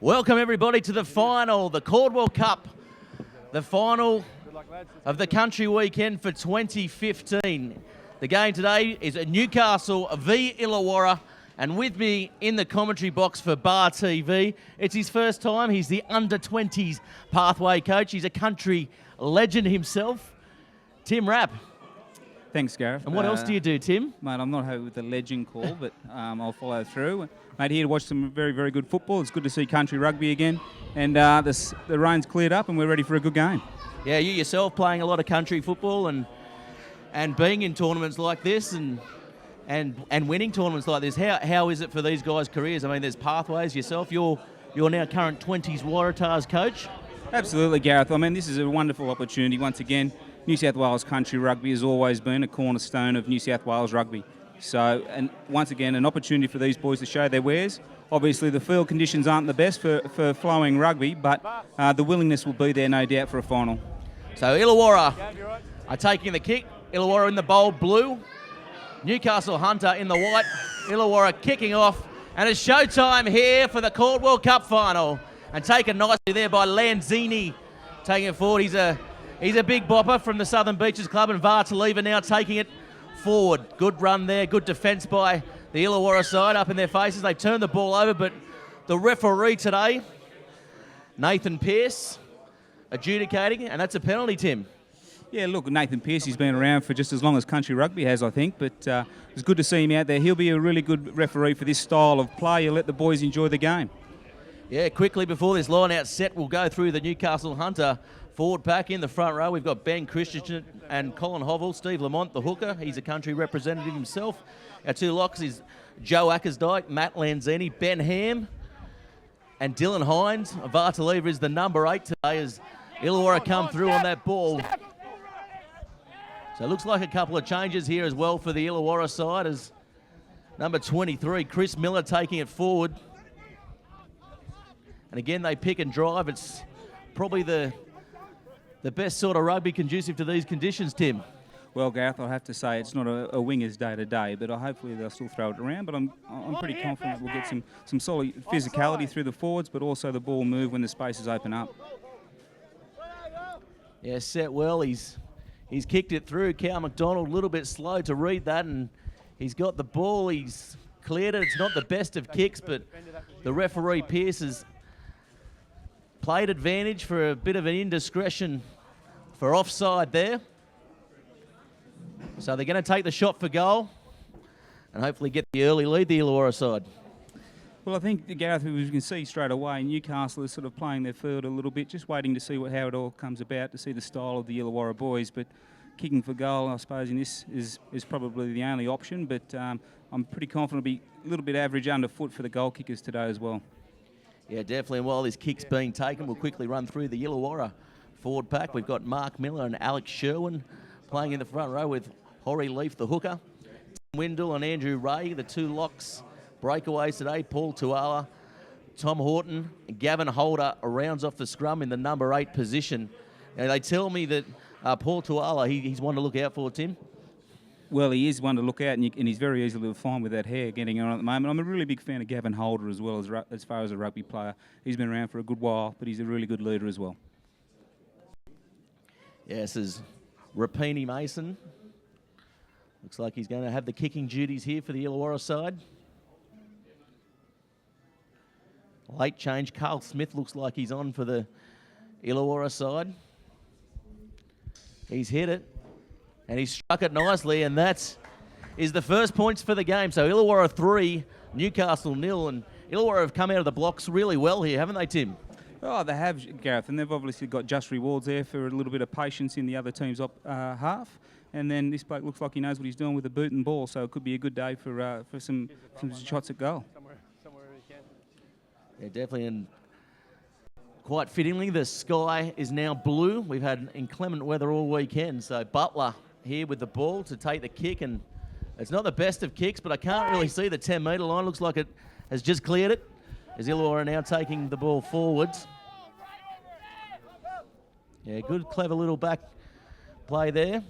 Welcome everybody to the final, the Caldwell Cup, the final of the country weekend for 2015. The game today is Newcastle v Illawarra, and with me in the commentary box for Bar TV, it's his first time. He's the under-20s pathway coach. He's a country legend himself, Tim Rapp. Thanks, Gareth. And what else do you do, Tim? Mate, I'm not happy with the legend call, but I'll follow through. Mate, here to watch some very, very good football. It's good to see country rugby again. And the rain's cleared up and we're ready for a good game. Yeah, you yourself playing a lot of country football and being in tournaments like this and winning tournaments like this. How is it for these guys' careers? I mean, there's pathways. Yourself, you're now current 20s Waratahs coach. Absolutely, Gareth. I mean, this is a wonderful opportunity. Once again, New South Wales country rugby has always been a cornerstone of New South Wales rugby. So, and once again, an opportunity for these boys to show their wares. Obviously, the field conditions aren't the best for flowing rugby, but the willingness will be there, no doubt, for a final. So, Illawarra are taking the kick. Illawarra in the bold blue. Newcastle Hunter in the white. Illawarra kicking off. And it's showtime here for the Caldwell Cup final. And taken nicely there by Lanzini, taking it forward. He's a big bopper from the Southern Beaches Club, and Vartaliva now taking it forward. Good run there, good defence by the Illawarra side up in their faces. They've turned the ball over, but the referee today, Nathan Pearce, adjudicating, and that's a penalty, Tim. Yeah, look, Nathan Pearce, he's been around for just as long as country rugby has, I think, but it's good to see him out there. He'll be a really good referee for this style of play. He'll let the boys enjoy the game. Yeah, quickly before this line-out set, we'll go through the Newcastle Hunter forward pack. In the front row, we've got Ben Christensen and Colin Hovell. Steve Lamont, the hooker. He's a country representative himself. Our two locks is Joe Ackersdyke, Matt Lanzini, Ben Ham, and Dylan Hines. Vartaliva is the number 8 today as Illawarra come through on that ball. So it looks like a couple of changes here as well for the Illawarra side as number 23, Chris Miller, taking it forward. And again, they pick and drive. It's probably the best sort of rugby conducive to these conditions, Tim. Well, Gareth, I have to say it's not a winger's day to day, but hopefully they'll still throw it around. But I'm pretty confident we'll get some solid physicality through the forwards, but also the ball move when the spaces open up. Yeah, set well. He's kicked it through. Cal McDonald a little bit slow to read that, and he's got the ball. He's cleared it. It's not the best of kicks, but the referee Pearce has played advantage for a bit of an indiscretion for offside there. So they're going to take the shot for goal and hopefully get the early lead, the Illawarra side. Well, I think, Gareth, as you can see straight away, Newcastle is sort of playing their field a little bit, just waiting to see how it all comes about, to see the style of the Illawarra boys. But kicking for goal, I suppose, in this is probably the only option. But I'm pretty confident it'll be a little bit average underfoot for the goal kickers today as well. Yeah, definitely. And while this kick's being taken, we'll quickly run through the Illawarra forward pack. We've got Mark Miller and Alex Sherwin playing in the front row with Horry Leaf, the hooker. Tim Windle and Andrew Ray, the two locks. Breakaways today, Paul Tuala, Tom Horton, and Gavin Holder rounds off the scrum in the number 8 position. Now, they tell me that Paul Tuala, he's one to look out for, Tim. Well, he is one to look out, and he's very easily to find with that hair getting on at the moment. I'm a really big fan of Gavin Holder as well, as far as a rugby player. He's been around for a good while, but he's a really good leader as well. Yeah, this is Rapini Mason. Looks like he's going to have the kicking duties here for the Illawarra side. Late change, Carl Smith looks like he's on for the Illawarra side. He's hit it. And he struck it nicely, and that is the first points for the game. So Illawarra 3, Newcastle 0, and Illawarra have come out of the blocks really well here, haven't they, Tim? Oh, they have, Gareth, and they've obviously got just rewards there for a little bit of patience in the other team's half. And then this bloke looks like he knows what he's doing with the boot and ball, so it could be a good day for some shots at goal. Somewhere he can. Yeah, definitely, and quite fittingly, the sky is now blue. We've had inclement weather all weekend, so Butler here with the ball to take the kick, and it's not the best of kicks, but I can't really see the 10-metre line. Looks like it has just cleared it, as Illawarra now taking the ball forwards. Yeah, good, clever little back play there.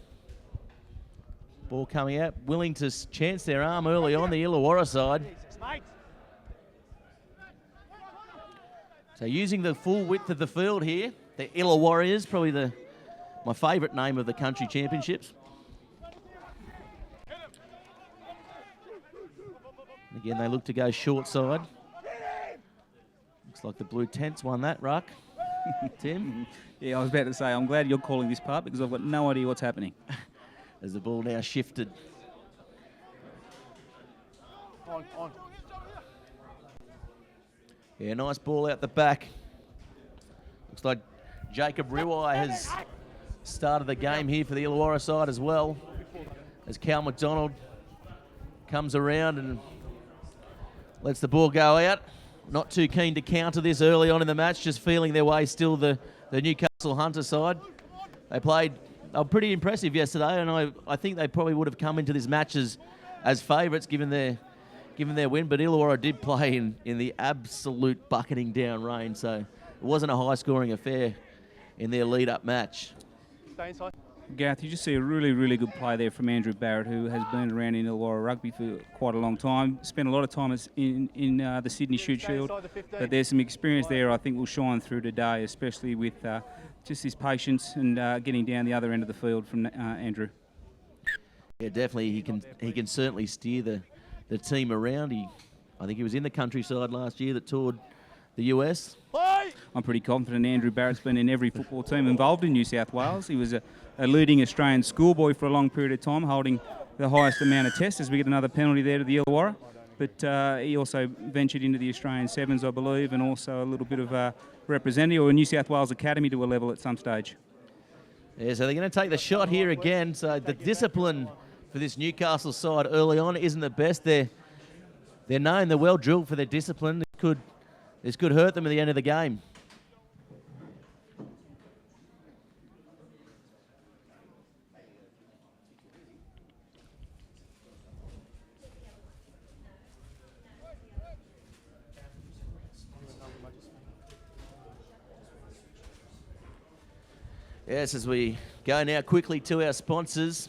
Ball coming out, willing to chance their arm early on the Illawarra side. So using the full width of the field here, the Illawarra, probably my favourite name of the country championships. And again, they look to go short side. Looks like the Blue Tents won that ruck. Tim? Yeah, I was about to say, I'm glad you're calling this part because I've got no idea what's happening. As the ball now shifted. On. Yeah, nice ball out the back. Looks like Jacob Riwai has started the game here for the Illawarra side as well. As Cal McDonald comes around and lets the ball go out. Not too keen to counter this early on in the match, just feeling their way still the Newcastle Hunter side. They played pretty impressive yesterday, and I think they probably would have come into this match as favourites given their win, but Illawarra did play in the absolute bucketing down rain, so it wasn't a high-scoring affair in their lead-up match. Stay inside. Gareth, you just see a really, really good play there from Andrew Barrett, who has been around in Illawarra rugby for quite a long time. Spent a lot of time in the Sydney Shoot Shield, but there's some experience there I think will shine through today, especially with just his patience and getting down the other end of the field from Andrew. Yeah, definitely. He can certainly steer the team around. I think he was in the countryside last year that toured the US. I'm pretty confident Andrew Barrett's been in every football team involved in New South Wales. He was a leading Australian schoolboy for a long period of time, holding the highest amount of tests as we get another penalty there to the Illawarra. But he also ventured into the Australian Sevens, I believe, and also a little bit of a representative or a New South Wales Academy to a level at some stage. Yeah, so they're going to take the shot here again. So the discipline for this Newcastle side early on isn't the best. They're known, they're well drilled for their discipline. This could hurt them at the end of the game. Yes, as we go now quickly to our sponsors,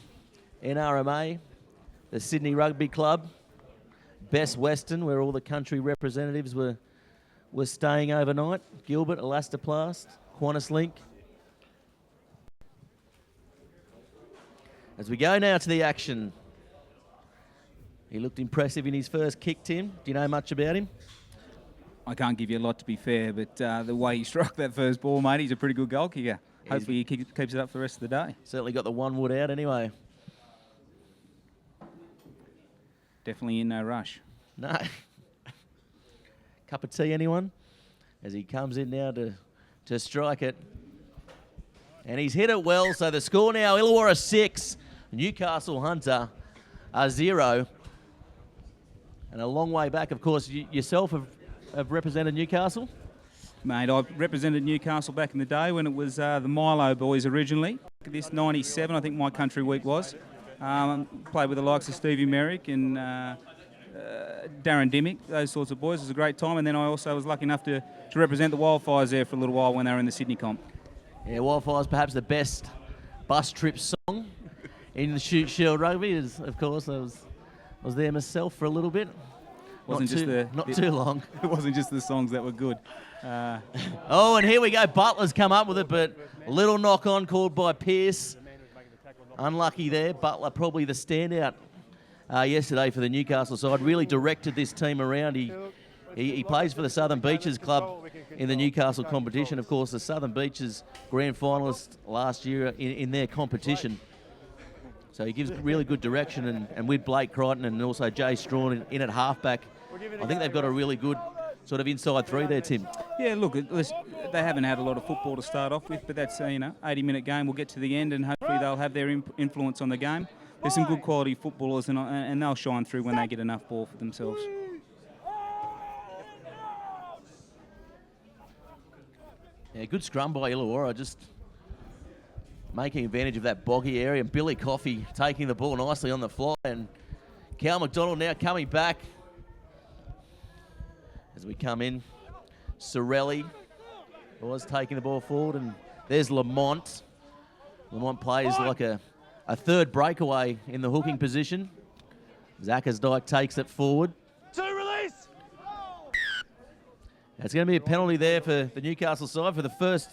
NRMA, the Sydney Rugby Club, Best Western, where all the country representatives were staying overnight, Gilbert, Elastoplast, Qantas Link. As we go now to the action, he looked impressive in his first kick, Tim. Do you know much about him? I can't give you a lot, to be fair, but the way he struck that first ball, mate, he's a pretty good goal kicker. Hopefully he keeps it up for the rest of the day. Certainly got the one wood out anyway. Definitely in no rush. No. Cup of tea, anyone? As he comes in now to strike it. And he's hit it well, so the score now, Illawarra 6, Newcastle Hunter 0. And a long way back, of course, yourself have represented Newcastle? Mate, I represented Newcastle back in the day when it was the Milo boys originally. This 97, I think my country week was. Played with the likes of Stevie Merrick and Darren Dimmick, those sorts of boys. It was a great time. And then I also was lucky enough to represent the Wildfires there for a little while when they were in the Sydney comp. Yeah, Wildfires perhaps the best bus trip song in the Shoot Shield Rugby. Of course, I was there myself for a little bit. Not too long. It wasn't just the songs that were good. Oh, and here we go. Butler's come up with it, but a little knock-on called by Pearce. Unlucky there. Butler probably the standout yesterday for the Newcastle side. Really directed this team around. He plays for the Southern Beaches Club in the Newcastle competition. Of course, the Southern Beaches grand finalist last year in their competition. So he gives really good direction, and with Blake Crichton and also Jay Strawn in at halfback, I think they've got a really good sort of inside three there, Tim. Yeah, look, they haven't had a lot of football to start off with, but that's 80-minute game. We'll get to the end, and hopefully they'll have their influence on the game. There's some good quality footballers, and they'll shine through when they get enough ball for themselves. Yeah, good scrum by Illawarra, just making advantage of that boggy area. And Billy Coffey taking the ball nicely on the fly, and Cal McDonald now coming back. As we come in, Sorelli was taking the ball forward, and there's Lamont. Lamont plays like a third breakaway in the hooking position. Zackersdijk takes it forward. Two release! It's going to be a penalty there for the Newcastle side for the first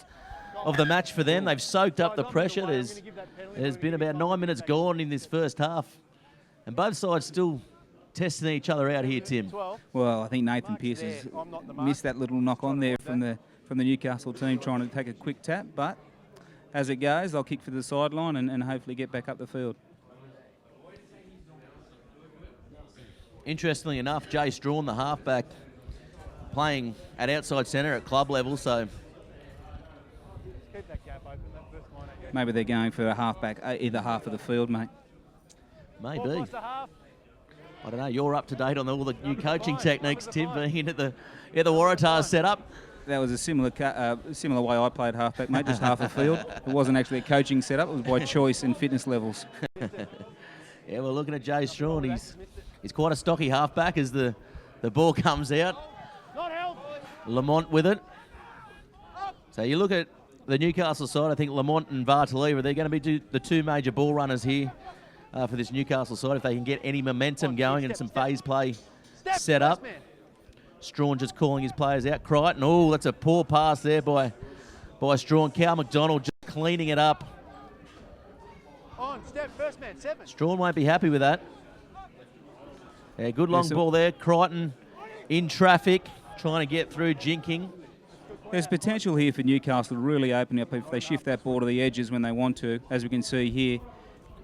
of the match for them. They've soaked up the pressure. There's been about 9 minutes gone in this first half. And both sides still testing each other out here, Tim. Well, I think Nathan Pearce has missed that little knock on there from the Newcastle team trying to take a quick tap. But as it goes, they'll kick for the sideline and hopefully get back up the field. Interestingly enough, Jay Strawn, the halfback, playing at outside centre at club level, so maybe they're going for a halfback, either half of the field, mate. Maybe. I don't know. You're up to date on all the new coaching techniques, Tim, being at the Waratahs setup. That was a similar way I played halfback, mate, just half a field. It wasn't actually a coaching setup, it was by choice and fitness levels. Yeah, we're looking at Jay Strawn. He's quite a stocky halfback as the ball comes out. Lamont with it. So you look at the Newcastle side, I think Lamont and Vartaliva, they're going to be the two major ball runners here for this Newcastle side if they can get any momentum going and some phase play set up. Strawn just calling his players out. Crichton, oh, that's a poor pass there by Strawn. Cal McDonald just cleaning it up. On, step, first man, 7. Strawn won't be happy with that. Yeah, good long ball there. Crichton in traffic, trying to get through, jinking. There's potential here for Newcastle to really open up if they shift that ball to the edges when they want to, as we can see here,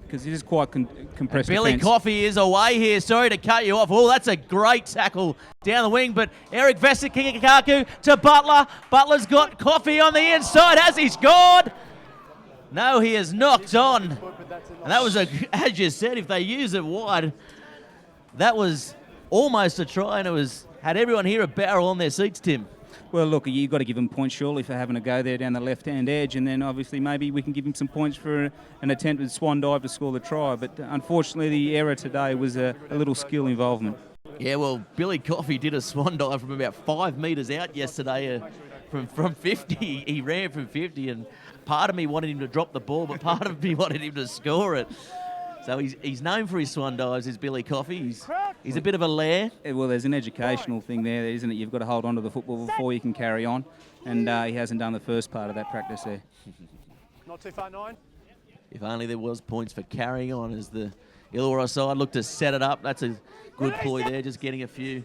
because it is quite compressed. Billy defence. Coffey is away here. Sorry to cut you off. Oh, that's a great tackle down the wing, but Eric Vesikaku to Butler. Butler's got Coffey on the inside. Has he scored? No, he has knocked on. And that was, as you said, if they use it wide, that was almost a try, and it had everyone here a barrel on their seats, Tim. Well, look, you've got to give him points, surely, for having a go there down the left-hand edge, and then obviously maybe we can give him some points for an attempted swan dive to score the try. But unfortunately, the error today was a little skill involvement. Yeah, well, Billy Coffey did a swan dive from about 5 metres out yesterday from 50. He ran from 50, and part of me wanted him to drop the ball, but part of me wanted him to score it. So he's known for his swan dives, is Billy Coffey. He's a bit of a lair. Well, there's an educational thing there, isn't it? You've got to hold on to the football before you can carry on. And he hasn't done the first part of that practice there. Not too far, 9. If only there was points for carrying on as the Illawarra side look to set it up. That's a good ploy there, just getting a few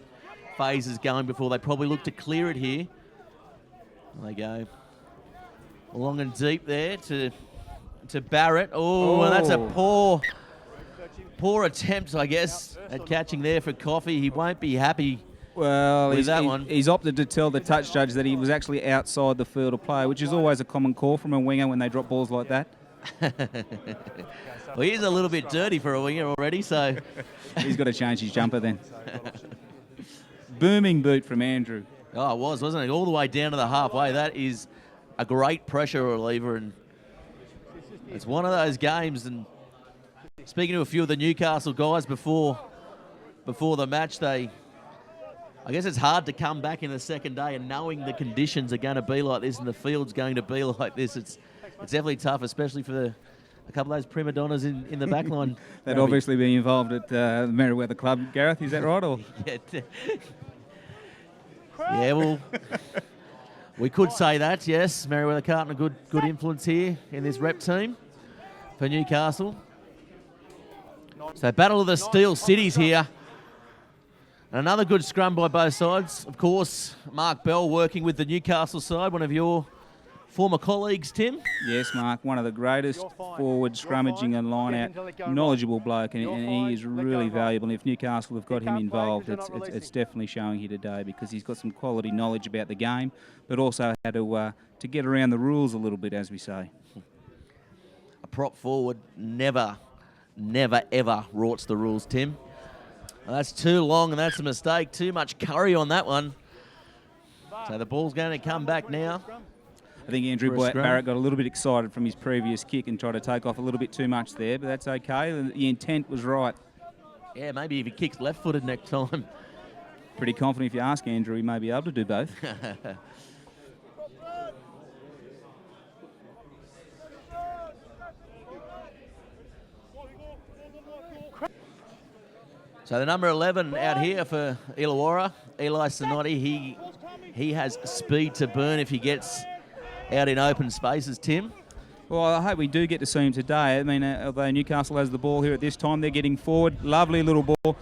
phases going before they probably look to clear it here. There they go. Long and deep there to Barrett. Oh, and that's a poor attempt, I guess, at catching there for Coffey. He won't be happy with that one. He's opted to tell the touch judge that he was actually outside the field of play, which is always a common call from a winger when they drop balls like that. Well, he's a little bit dirty for a winger already, so... He's got to change his jumper then. Booming boot from Andrew. Oh, it was, wasn't it? All the way down to the halfway. That is a great pressure reliever, and it's one of those games. And speaking to a few of the Newcastle guys before the match, I guess it's hard to come back in the second day and knowing the conditions are going to be like this and the field's going to be like this. It's definitely tough, especially for a couple of those prima donnas in the back line. They'd obviously be involved at the Merriweather Club, Gareth, is that right? Or? Yeah, well, we could say that, yes. Merriweather Carlton, a good influence here in this rep team for Newcastle. So battle of the Steel Cities here. And another good scrum by both sides. Of course, Mark Bell working with the Newcastle side, one of your former colleagues, Tim. Yes, Mark, one of the greatest forward scrummaging and line-out, knowledgeable bloke, and he is really valuable. And if Newcastle have got him involved, it's definitely showing here today because he's got some quality knowledge about the game, but also how to get around the rules a little bit, as we say. A prop forward never, ever rorts the rules, Tim. Well, that's too long, and that's a mistake. Too much curry on that one. So the ball's going to come back now. I think Andrew Barrett got a little bit excited from his previous kick and tried to take off a little bit too much there, but that's okay. The intent was right. Yeah, maybe if he kicks left-footed next time. Pretty confident if you ask Andrew, he may be able to do both. So the number 11 out here for Illawarra, Eli Sonotti, He has speed to burn if he gets out in open spaces, Tim. Well, I hope we do get to see him today. I mean, although Newcastle has the ball here at this time, they're getting forward. Lovely little ball.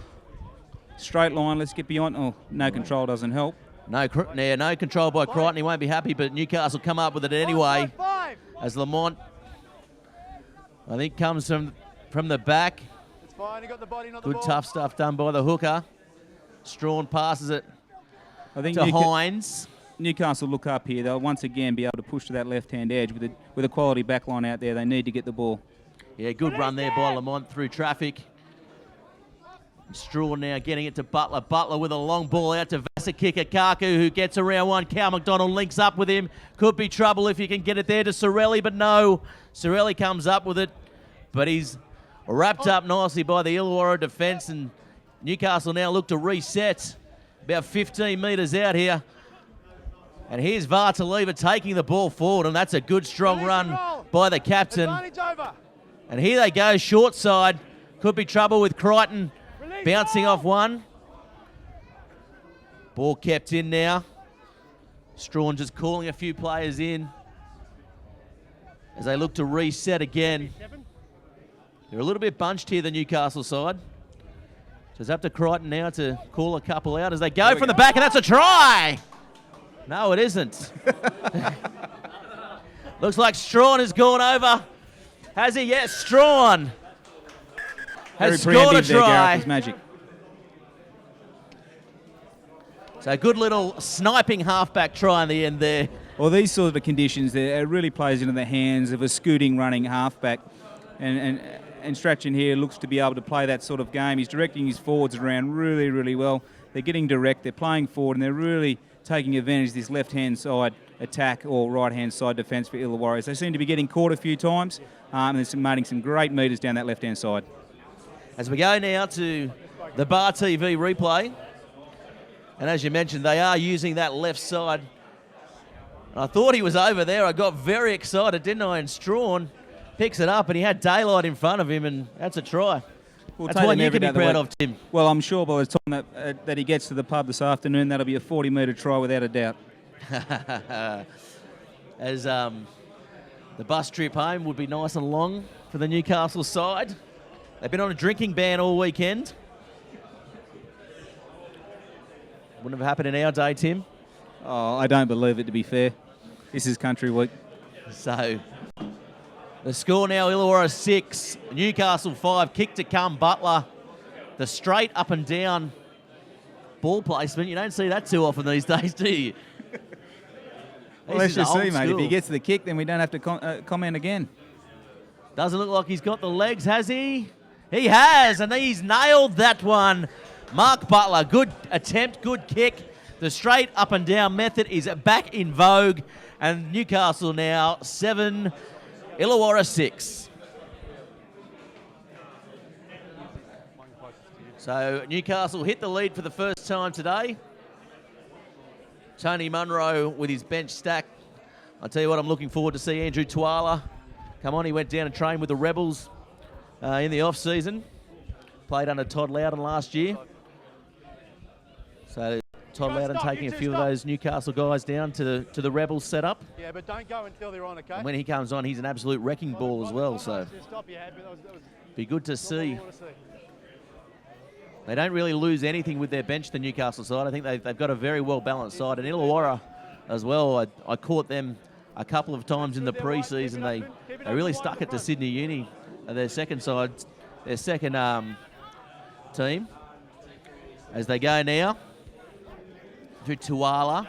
Straight line, let's get beyond. Oh, no control doesn't help. No control by Crichton. He won't be happy, but Newcastle come up with it anyway. As Lamont, I think, comes from the back. It's fine. He got the body, not the Good ball. tough stuff done by the hooker. Strawn passes it I think to Hines. Newcastle look up here. They'll once again be able to push to that left-hand edge with a quality back line out there. They need to get the ball. Yeah, good run there by Lamont through traffic. Strawn now getting it to Butler. Butler with a long ball out to Vasakika Kaku, who gets around one. Cal McDonald links up with him. Could be trouble if you can get it there to Sorelli, but no. Sorelli comes up with it, but he's wrapped up nicely by the Illawarra defence, and Newcastle now look to reset. About 15 metres out here. And here's Vartaliva taking the ball forward, and that's a good, strong run by the captain. And here they go, short side. Could be trouble with Crichton bouncing off one. Ball kept in now. Strawn just calling a few players in as they look to reset again. They're a little bit bunched here, the Newcastle side. So it's up to Crichton now to call a couple out as they go from the back, and that's a try! No, it isn't. Looks like Strawn has gone over. Has he? Yes, Strawn has scored a try. It's magic. So a good little sniping halfback try in the end there. Well, these sort of conditions, it really plays into the hands of a scooting running halfback. And Strachan here looks to be able to play that sort of game. He's directing his forwards around really, really well. They're getting direct, they're playing forward, and they're really taking advantage of this left-hand side attack or right-hand side defence for Illawarra. They seem to be getting caught a few times, and they're making some great metres down that left-hand side. As we go now to the Bar TV replay, and as you mentioned, they are using that left side. I thought he was over there. I got very excited, didn't I? And Strawn picks it up, and he had daylight in front of him, and that's a try. That's one you can be proud of, Tim. Well, I'm sure by the time that he gets to the pub this afternoon, that'll be a 40-metre try without a doubt. As the bus trip home would be nice and long for the Newcastle side. They've been on a drinking ban all weekend. Wouldn't have happened in our day, Tim. Oh, I don't believe it, to be fair. This is country week. So the score now, Illawarra 6, Newcastle 5, kick to come, Butler. The straight up and down ball placement, you don't see that too often these days, do you? Well, let's just see, mate. If he gets the kick, then we don't have to comment again. Doesn't look like he's got the legs, has he? He has, and he's nailed that one. Mark Butler, good attempt, good kick. The straight up and down method is back in vogue, and Newcastle now 7, Illawarra 6. So Newcastle hit the lead for the first time today. Tony Munro with his bench stack. I'll tell you what, I'm looking forward to see Andrew Tuala come on. He went down and trained with the Rebels in the off-season. Played under Todd Loudon last year. So Todd Loudon taking a few of those Newcastle guys down to the Rebels setup. Yeah, but don't go until they're on, okay? And when he comes on, he's an absolute wrecking ball as well. So be good to see. They don't really lose anything with their bench, the Newcastle side. I think they've got a very well-balanced side. And Illawarra as well, I caught them a couple of times in the pre-season. They really stuck it to Sydney Uni, their second side, their second team. As they go now to Tuala.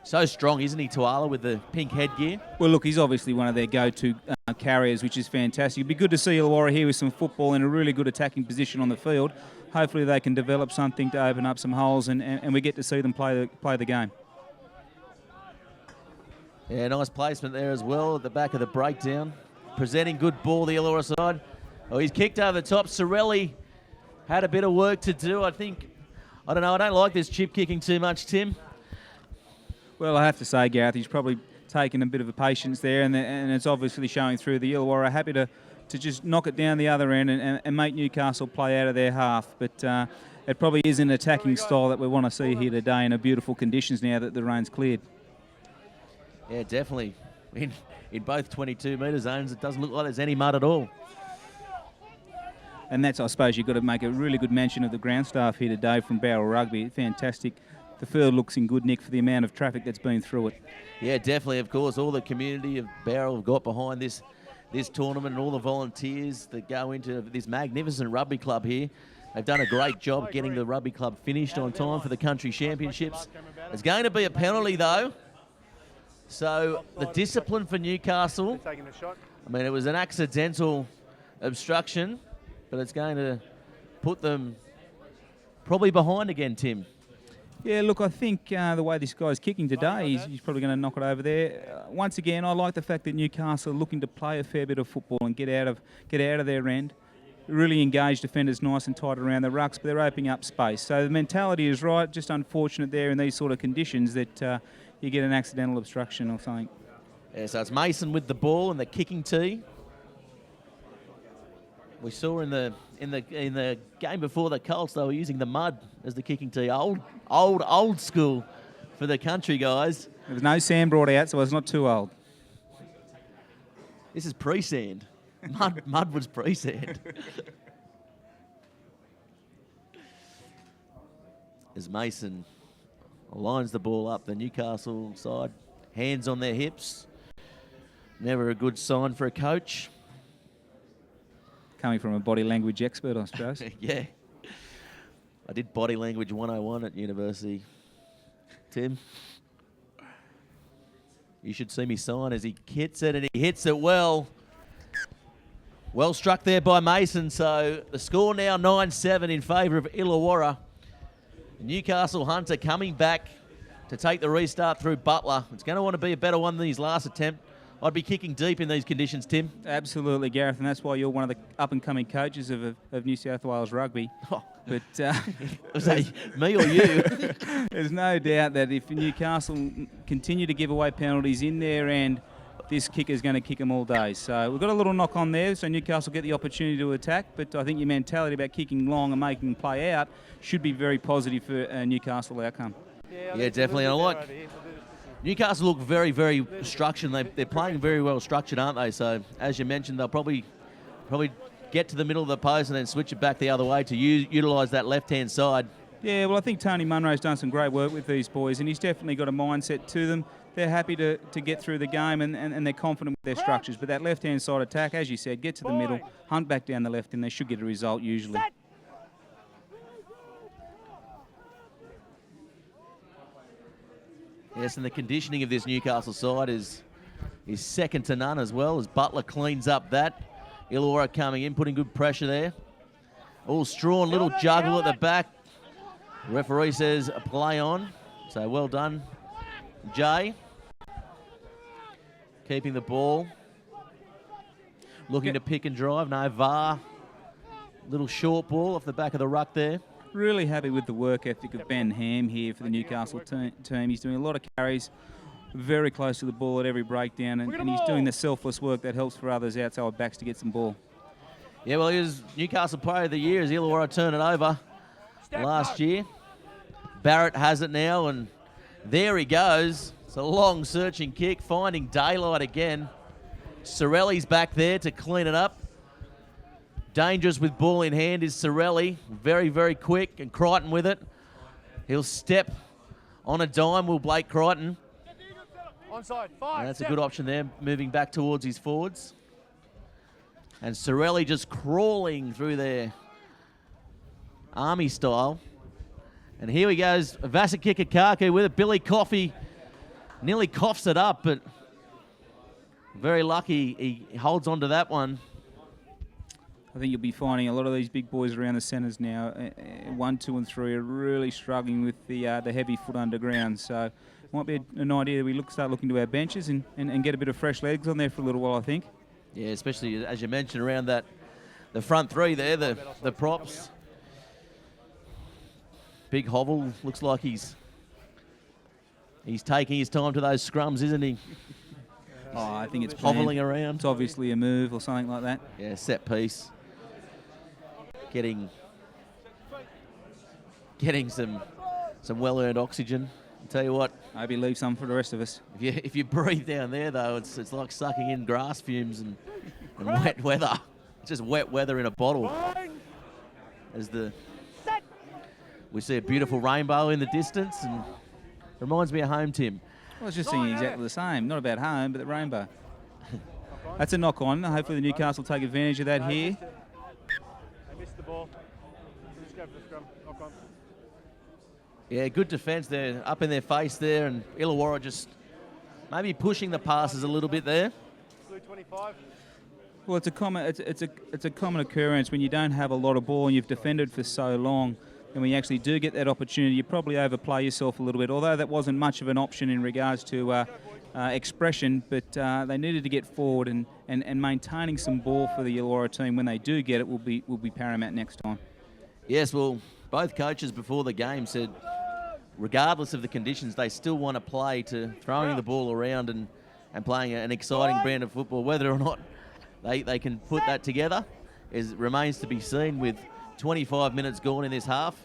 So strong, isn't he, Tuala, with the pink headgear? Well, look, he's obviously one of their go-to carriers, which is fantastic. It'd be good to see Illawarra here with some football in a really good attacking position on the field. Hopefully they can develop something to open up some holes and we get to see them play the game. Yeah, nice placement there as well at the back of the breakdown. Presenting good ball, the Illawarra side. Oh, he's kicked over the top. Sorelli had a bit of work to do, I think. I don't know, I don't like this chip kicking too much, Tim. Well, I have to say, Gareth, he's probably taken a bit of a patience there, and it's obviously showing through. The Illawarra happy to to just knock it down the other end and make Newcastle play out of their half. But it probably is an attacking style that we want to see here today in a beautiful conditions now that the rain's cleared. Yeah, definitely. In both 22-metre zones, it doesn't look like there's any mud at all. And that's, I suppose, you've got to make a really good mention of the ground staff here today from Barrel Rugby. Fantastic. The field looks in good nick for the amount of traffic that's been through it. Yeah, definitely. Of course, all the community of Barrel have got behind this tournament, and all the volunteers that go into this magnificent rugby club here. They've done a great job getting the rugby club finished on time for the country championships. It's going to be a penalty, though. So the discipline for Newcastle, I mean, it was an accidental obstruction, but it's going to put them probably behind again, Tim. Yeah, look, I think the way this guy's kicking today, he's probably going to knock it over there. Once again, I like the fact that Newcastle are looking to play a fair bit of football and get out of their end. Really engaged defenders, nice and tight around the rucks, but they're opening up space. So the mentality is right. Just unfortunate there in these sort of conditions that you get an accidental obstruction or something. Yeah, so it's Mason with the ball and the kicking tee. We saw in the game before the Colts, they were using the mud as the kicking tee. Old school for the country guys. There was no sand brought out, so it's not too old. This is pre-sand. Mud was pre-sand. As Mason lines the ball up, the Newcastle side, hands on their hips. Never a good sign for a coach. Coming from a body language expert, I suppose. Yeah. I did body language 101 at university. Tim, you should see me sign as he hits it, and he hits it well. Well struck there by Mason. So the score now 9-7 in favour of Illawarra. Newcastle Hunter coming back to take the restart through Butler. It's going to want to be a better one than his last attempt. I'd be kicking deep in these conditions, Tim. Absolutely, Gareth, and that's why you're one of the up-and-coming coaches of New South Wales Rugby. Oh. But was that me or you? There's no doubt that if Newcastle continue to give away penalties in their end, this kicker is going to kick them all day. So we've got a little knock on there, so Newcastle get the opportunity to attack, but I think your mentality about kicking long and making them play out should be very positive for a Newcastle outcome. Yeah, definitely. I like Newcastle look very, very structured. They're playing very well structured, aren't they? So as you mentioned, they'll probably get to the middle of the post and then switch it back the other way to utilise that left-hand side. Yeah, well, I think Tony Munro's done some great work with these boys, and he's definitely got a mindset to them. They're happy to get through the game, and they're confident with their structures. But that left-hand side attack, as you said, get to the middle, hunt back down the left, and they should get a result usually. Yes, and the conditioning of this Newcastle side is second to none as well, as Butler cleans up that. Illawarra coming in, putting good pressure there. All strawn, little juggle at the back. The referee says a play on, so well done, Jay. Keeping the ball. Looking to pick and drive, no VAR. Little short ball off the back of the ruck there. Really happy with the work ethic of Ben Ham here for the Newcastle team. He's doing a lot of carries, very close to the ball at every breakdown, and he's doing the selfless work that helps for others outside backs to get some ball. Yeah, well, he was Newcastle Player of the Year as Illawarra turned it over last year. Barrett has it now, and there he goes. It's a long searching kick, finding daylight again. Sorelli's back there to clean it up. Dangerous with ball in hand is Sorelli. Very, very quick, and Crichton with it. He'll step on a dime, will Blake Crichton. Onside, 5. And that's a good option there, moving back towards his forwards. And Sorelli just crawling through there, army style. And here he goes, Vasek Kikaku with it. Billy Coffey nearly coughs it up, but very lucky he holds on to that one. I think you'll be finding a lot of these big boys around the centres now, 1, 2 and 3, are really struggling with the heavy foot underground. So it might be an idea that we start looking to our benches and get a bit of fresh legs on there for a little while, I think. Yeah, especially, as you mentioned, around the front three there, the props. Big Hovel looks like he's taking his time to those scrums, isn't he? Oh, I think it's planned. Hobbling around. It's obviously a move or something like that. Yeah, set piece. Getting some well-earned oxygen. I'll tell you what. Maybe leave some for the rest of us. If you breathe down there, though, it's like sucking in grass fumes and wet weather. It's just wet weather in a bottle. We see a beautiful rainbow in the distance, and reminds me of home, Tim. I was just thinking exactly the same. Not about home, but the rainbow. That's a knock-on. Hopefully the Newcastle take advantage of that here. They missed the ball. Just go for the scrum. Knock on. Yeah, good defence there, up in their face there, and Illawarra just maybe pushing the passes a little bit there. Blue 25. Well, it's a common occurrence when you don't have a lot of ball and you've defended for so long, and when you actually do get that opportunity, you probably overplay yourself a little bit. Although that wasn't much of an option in regards to expression, but they needed to get forward and maintaining some ball for the Illawarra team when they do get it will be paramount next time. Yes, well, both coaches before the game said, regardless of the conditions, they still want to play to throwing the ball around and playing an exciting brand of football. Whether or not they can put that together remains to be seen. With 25 minutes gone in this half,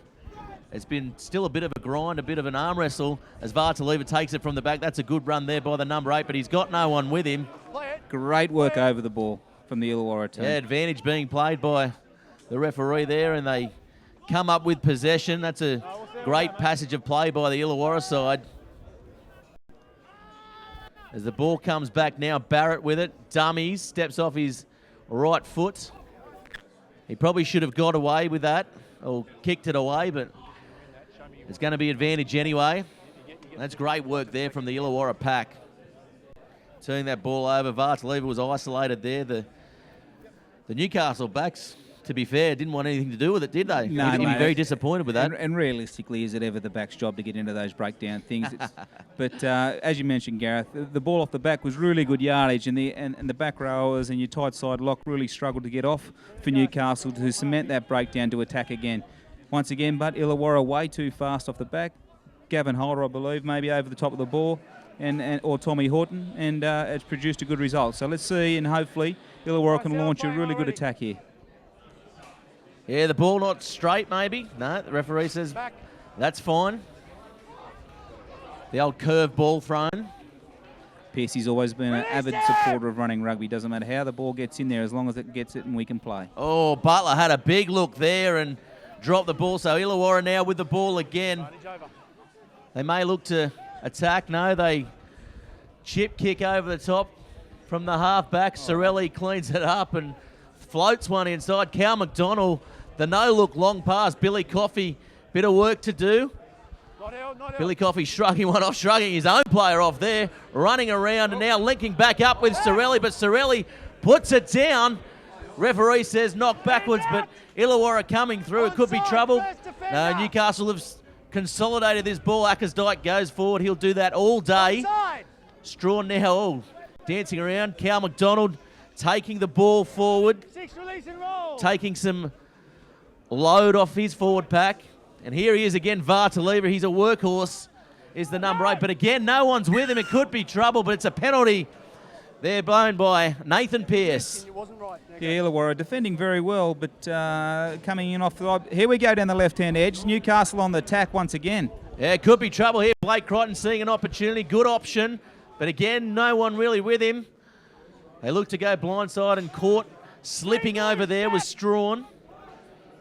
it's been still a bit of a grind, a bit of an arm wrestle as Vartalieva takes it from the back. That's a good run there by the number 8, but he's got no one with him. Great work over the ball from the Illawarra team. Yeah, advantage being played by the referee there, and they come up with possession. That's a great passage of play by the Illawarra side. As the ball comes back now, Barrett with it. Dummies, steps off his right foot. He probably should have got away with that or kicked it away, but it's going to be advantage anyway. That's great work there from the Illawarra pack. Turning that ball over. Vartalieva was isolated there. The Newcastle backs, to be fair, didn't want anything to do with it, did they? No, He'd be very disappointed with that. And realistically, is it ever the back's job to get into those breakdown things? But as you mentioned, Gareth, the ball off the back was really good yardage, and the back rowers and your tight side lock really struggled to get off for Newcastle to cement that breakdown to attack again. Once again, but Illawarra way too fast off the back. Gavin Holder, I believe, maybe over the top of the ball, or Tommy Horton, and it's produced a good result. So let's see, and hopefully Illawarra can launch a really good attack here. Yeah, the ball not straight, maybe. No, the referee says that's fine. The old curve ball thrown. Piercy's always been an avid supporter of running rugby. Doesn't matter how the ball gets in there, as long as it gets it and we can play. Oh, Butler had a big look there and dropped the ball. So Illawarra now with the ball again. They may look to attack. No, they chip kick over the top from the half-back. Sorelli cleans it up and floats one inside. Cal McDonald, the no-look long pass. Billy Coffey, bit of work to do. Billy Coffey shrugging one off, shrugging his own player off there, running around and now linking back up with Sorelli, but Sorelli puts it down. Referee says knock backwards, but Illawarra coming through. It could be trouble. Newcastle have consolidated this ball. Ackersdyke goes forward. He'll do that all day. Strawn now dancing around. Cal McDonald taking the ball forward, taking some load off his forward pack. And here he is again, Vartalieva. He's a workhorse, is the number 8. But again, no one's with him. It could be trouble, but it's a penalty there blown by Nathan Pearce. Yeah, Illawarra defending very well, but coming in off the... Here we go down the left-hand edge. Newcastle on the attack once again. Yeah, it could be trouble here. Blake Crichton seeing an opportunity. Good option. But again, no one really with him. They look to go blindside and caught slipping over there was Strawn.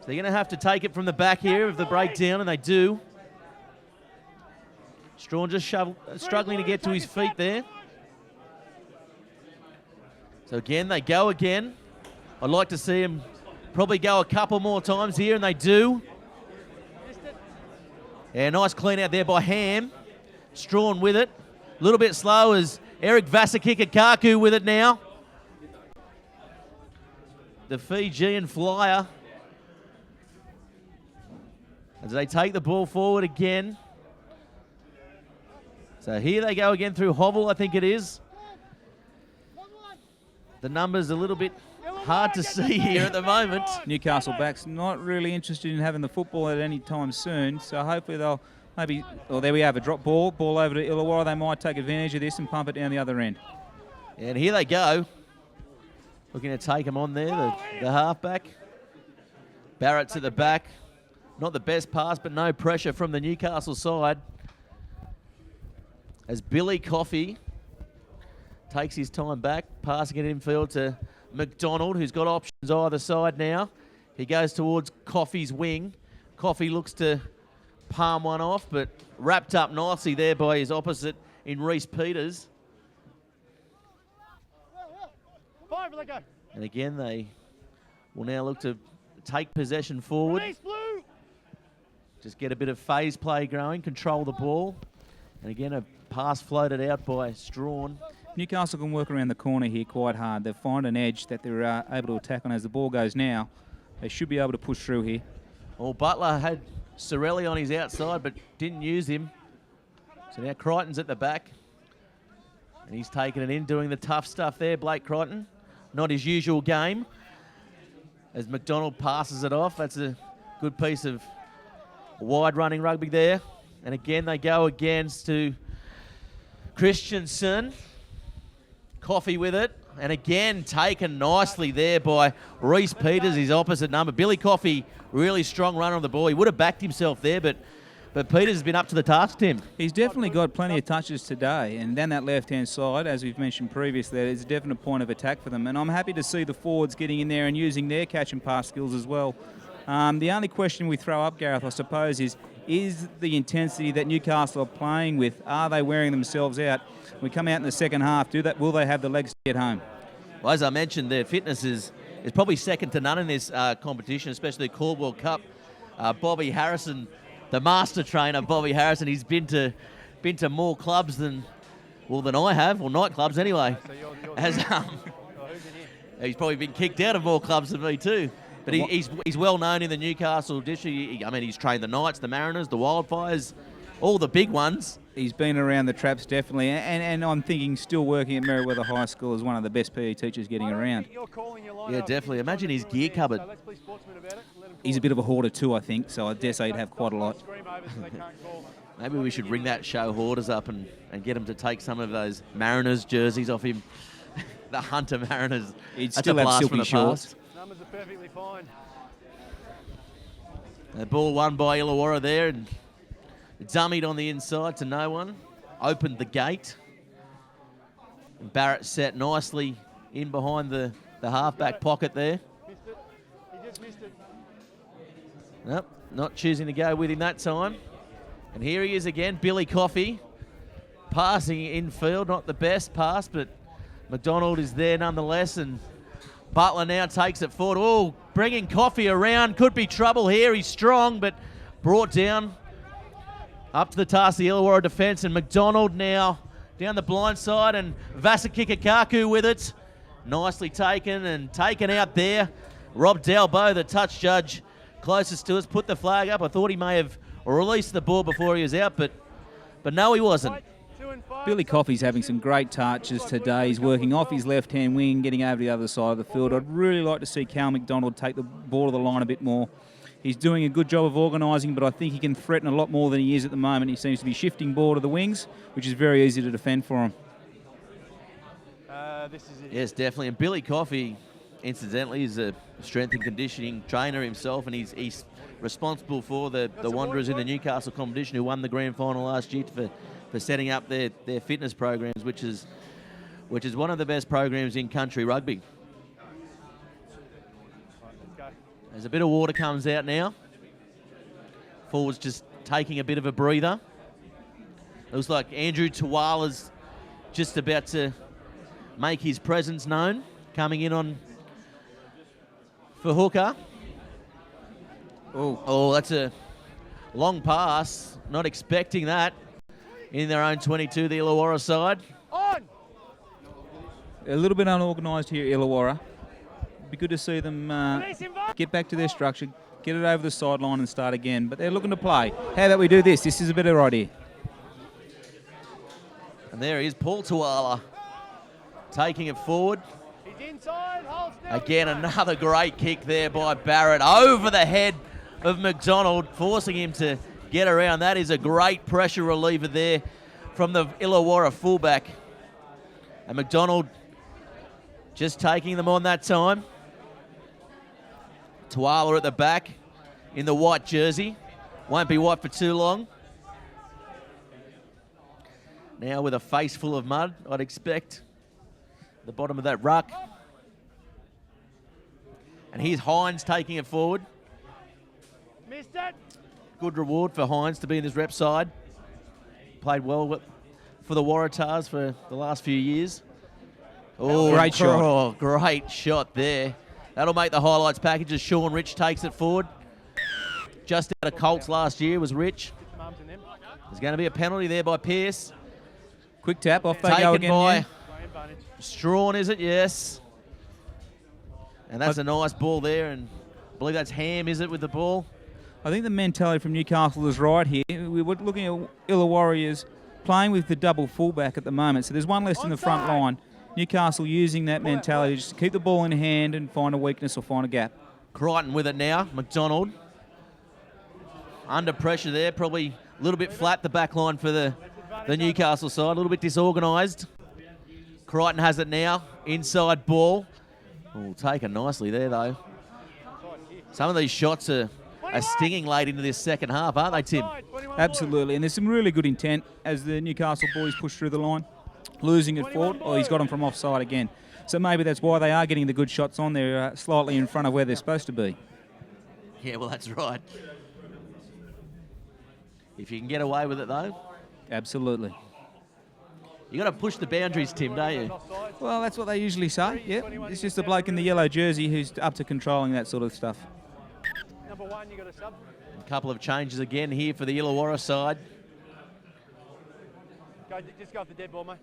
So they're going to have to take it from the back here of the breakdown, and they do. Strawn just struggling to get to his feet there. So again, they go again. I'd like to see him probably go a couple more times here, and they do. Yeah, nice clean out there by Ham. Strawn with it. A little bit slow as Eric Vasakikakaku with it now. The Fijian flyer. As they take the ball forward again. So here they go again through Hovel, I think it is. The numbers a little bit hard to see here at the moment. Newcastle backs not really interested in having the football at any time soon, so hopefully they'll maybe... Well, there we have a drop ball over to Illawarra. They might take advantage of this and pump it down the other end. And here they go. Looking to take him on there, the halfback. Barrett to the back. Not the best pass, but no pressure from the Newcastle side. As Billy Coffey takes his time back, passing it infield to McDonald, who's got options either side now. He goes towards Coffey's wing. Coffey looks to palm one off, but wrapped up nicely there by his opposite in Reese Peters. And again, they will now look to take possession forward. Just get a bit of phase play going, control the ball. And again, a pass floated out by Strawn. Newcastle can work around the corner here quite hard. They'll find an edge that they're able to attack on as the ball goes now. They should be able to push through here. Well, Butler had Sorelli on his outside, but didn't use him. So now Crichton's at the back. And he's taking it in, doing the tough stuff there, Blake Crichton. Not his usual game. As McDonald passes it off, that's a good piece of wide running rugby there. And again, they go against to Christensen. Coffey with it. And again, taken nicely there by Reese Peters, his opposite number. Billy Coffey, really strong runner on the ball. He would have backed himself there, but Peters has been up to the task, Tim. He's definitely got plenty of touches today. And down that left-hand side, as we've mentioned previously, there's a definite point of attack for them. And I'm happy to see the forwards getting in there and using their catch and pass skills as well. The only question we throw up, Gareth, I suppose, is the intensity that Newcastle are playing with, are they wearing themselves out? We come out in the second half, will they have the legs to get home? Well, as I mentioned, their fitness is probably second to none in this competition, especially the Caldwell Cup. Bobby Harrison, the master trainer, Bobby Harrison, he's been to more clubs than I have, or nightclubs anyway. So he's probably been kicked out of more clubs than me too. But he's well known in the Newcastle district. He's trained the Knights, the Mariners, the Wildfires, all the big ones. He's been around the traps, definitely. And I'm thinking still working at Merriweather High School as one of the best PE teachers getting around. Yeah, definitely. Imagine his gear cupboard. He's a bit of a hoarder too, I think, so I dare say he'd have quite a lot. Maybe we should ring that show Hoarders up and get him to take some of those Mariners jerseys off him. The Hunter Mariners. He'd still have silky shorts. Numbers are perfectly fine. The ball won by Illawarra there and dummied on the inside to no one. Opened the gate. And Barrett set nicely in behind the halfback pocket there. Missed it. He just missed it. Nope, not choosing to go with him that time. And here he is again, Billy Coffey. Passing infield, not the best pass, but McDonald is there nonetheless, and Butler now takes it forward. Oh, bringing Coffey around. Could be trouble here. He's strong, but brought down. Up to the task, the Illawarra defence, and McDonald now down the blind side, and Vasakikakaku with it. Nicely taken and taken out there. Rob Dalbo, the touch judge, closest to us, put the flag up. I thought he may have released the ball before he was out, but no, he wasn't. Billy Coffey's having some great touches today. He's working off his left-hand wing, getting over the other side of the field. I'd really like to see Cal McDonald take the ball to the line a bit more. He's doing a good job of organising, but I think he can threaten a lot more than he is at the moment. He seems to be shifting ball to the wings, which is very easy to defend for him. This is it. Yes, definitely. And Billy Coffey, incidentally, is a strength and conditioning trainer himself, and he's responsible for the Wanderers in the Newcastle competition, who won the grand final last year for setting up their fitness programs, which is one of the best programs in country rugby. As a bit of water comes out now. Forwards just taking a bit of a breather. Looks like Andrew Tuala's just about to make his presence known, coming in on for hooker. Oh, that's a long pass. Not expecting that. In their own 22, the Illawarra side. On! A little bit unorganised here, Illawarra. Be good to see them get back to their structure, get it over the sideline and start again. But they're looking to play. How about we do this? This is a better idea. And there he is, Paul Tuala, taking it forward. He's inside, holds now. Again, another great kick there by Barrett over the head of McDonald, forcing him to get around. That is a great pressure reliever there from the Illawarra fullback. And McDonald Just taking them on that time. Tuala at the back in the white jersey. Won't be white for too long. Now with a face full of mud, I'd expect. The bottom of that ruck. And here's Hines taking it forward. Missed it. Good reward for Hines to be in this rep side. Played well for the Waratahs for the last few years. Oh, Great shot. Oh, great shot there. That'll make the highlights package as Sean Rich takes it forward. Just out of Colts last year was Rich. There's going to be a penalty there by Pearce. Quick tap, off they go Taken again. by Yeah. Strawn, is it? Yes. And that's a nice ball there, and I believe that's Ham, is it, with the ball? I think the mentality from Newcastle is right here. We were looking at Illawarra as playing with the double fullback at the moment, so there's one less in the front line. Newcastle using that mentality just to keep the ball in hand and find a weakness or find a gap. Crichton with it now. McDonald. Under pressure there, probably a little bit flat, the back line for the Newcastle side, a little bit disorganised. Crichton has it now, inside ball. Oh, taken nicely there, though. Some of these shots are stinging late into this second half, aren't they, Tim? Absolutely, and there's some really good intent as the Newcastle boys push through the line. Losing it forward, he's got them from offside again. So maybe that's why they are getting the good shots on there, slightly in front of where they're supposed to be. Yeah, well, that's right. If you can get away with it, though. Absolutely. You got to push the boundaries, Tim, don't you? Well, that's what they usually say, yeah. It's just a bloke in the yellow jersey who's up to controlling that sort of stuff. Number 1, you got a sub. A couple of changes again here for the Illawarra side. Just go off the dead ball, mate.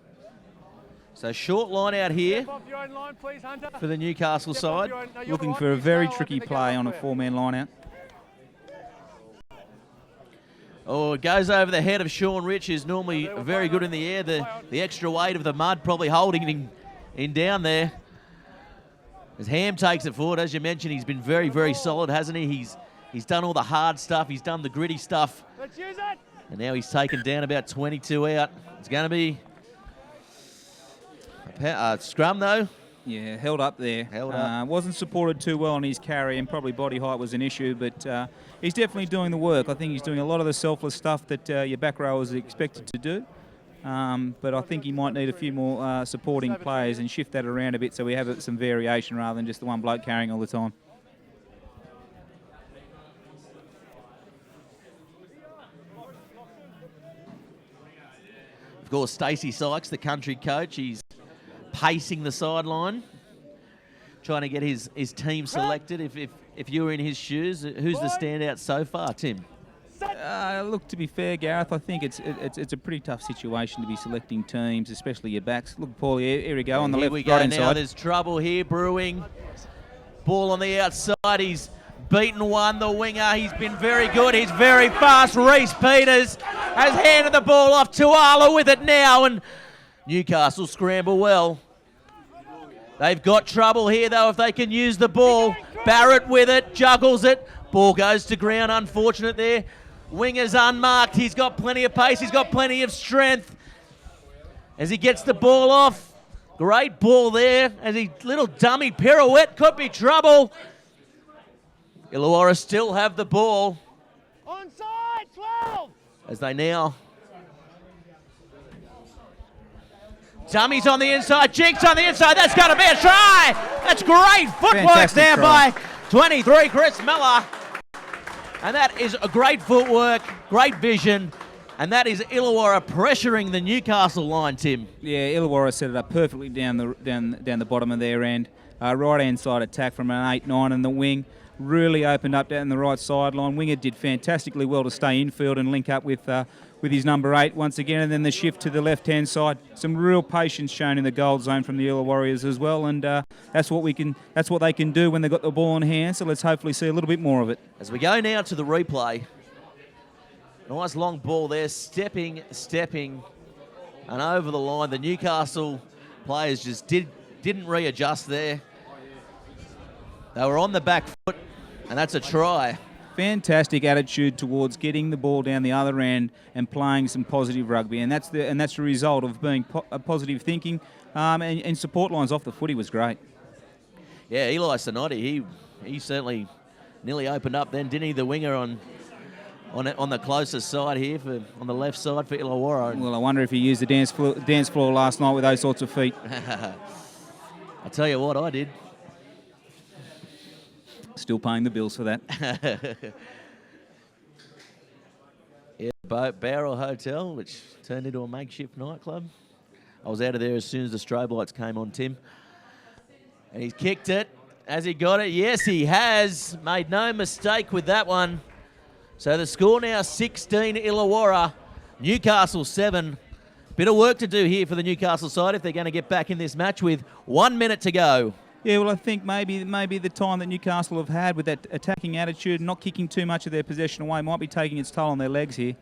So short line out here Step off your own line, please, Hunter. for the Newcastle Step off side. your own- no, you're Looking the for a one. very No, tricky open the play gap on a square. four-man line-out. Oh, it goes over the head of Sean Rich, who's normally very good in the air. The extra weight of the mud probably holding him in down there. As Ham takes it forward, as you mentioned, he's been very, very solid, hasn't he? He's done all the hard stuff. He's done the gritty stuff. Let's use it. And now he's taken down about 22 out. It's going to be a scrum, though. Yeah, held up there. Held up. Wasn't supported too well on his carry, and probably body height was an issue, but he's definitely doing the work. I think he's doing a lot of the selfless stuff that your back rowers are expected to do. But I think he might need a few more supporting players and shift that around a bit so we have some variation rather than just the one bloke carrying all the time. Of course, Stacey Sykes, the country coach, he's pacing the sideline, trying to get his team selected. If you were in his shoes, who's the standout so far, Tim? Look, to be fair, Gareth, I think it's a pretty tough situation to be selecting teams, especially your backs. Look, Paulie, here we go on the Here left, we go right-hand now. side. There's trouble here brewing. Ball on the outside. He's beaten one, the winger. He's been very good. He's very fast. Reece Peters has handed the ball off to Arla with it now, and Newcastle scramble well. They've got trouble here, though, if they can use the ball. Barrett with it, juggles it. Ball goes to ground, unfortunate there. Winger's unmarked. He's got plenty of pace. He's got plenty of strength. As he gets the ball off. Great ball there. As he little dummy pirouette. Could be trouble. Illawarra still have the ball. Onside, 12. As they now... Dummies on the inside. Jinx on the inside. That's going to be a try. That's great footwork Fantastic there try. by 23, Chris Miller. And that is a great footwork, great vision. And that is Illawarra pressuring the Newcastle line, Tim. Yeah, Illawarra set it up perfectly down the bottom of their end. Right-hand side attack from an 8-9 in the wing. Really opened up down the right sideline. Winger did fantastically well to stay infield and link up with his number 8 once again. And then the shift to the left-hand side. Some real patience shown in the goal zone from the Illawarriors as well. And that's what they can do when they've got the ball in hand. So let's hopefully see a little bit more of it. As we go now to the replay. Nice long ball there, stepping, and over the line. The Newcastle players just didn't readjust there. They were on the back foot, and that's a try. fantastic attitude towards getting the ball down the other end and playing some positive rugby, and that's the result of being positive thinking, and support lines off the footy was great. Yeah, Eli Sonotti, he certainly nearly opened up then, didn't he? The winger on the closest side here, on the left side for Illawarra. Well, I wonder if he used the dance floor last night with those sorts of feet. I tell you what, I did. Still paying the bills for that. Yeah, Barrel Hotel, which turned into a makeshift nightclub. I was out of there as soon as the strobe lights came on, Tim. And he's kicked it. Has he got it? Yes, he has. Made no mistake with that one. So the score now 16 Illawarra, Newcastle 7. Bit of work to do here for the Newcastle side if they're going to get back in this match with 1 minute to go. Yeah, well, I think maybe the time that Newcastle have had with that attacking attitude, not kicking too much of their possession away, might be taking its toll on their legs here.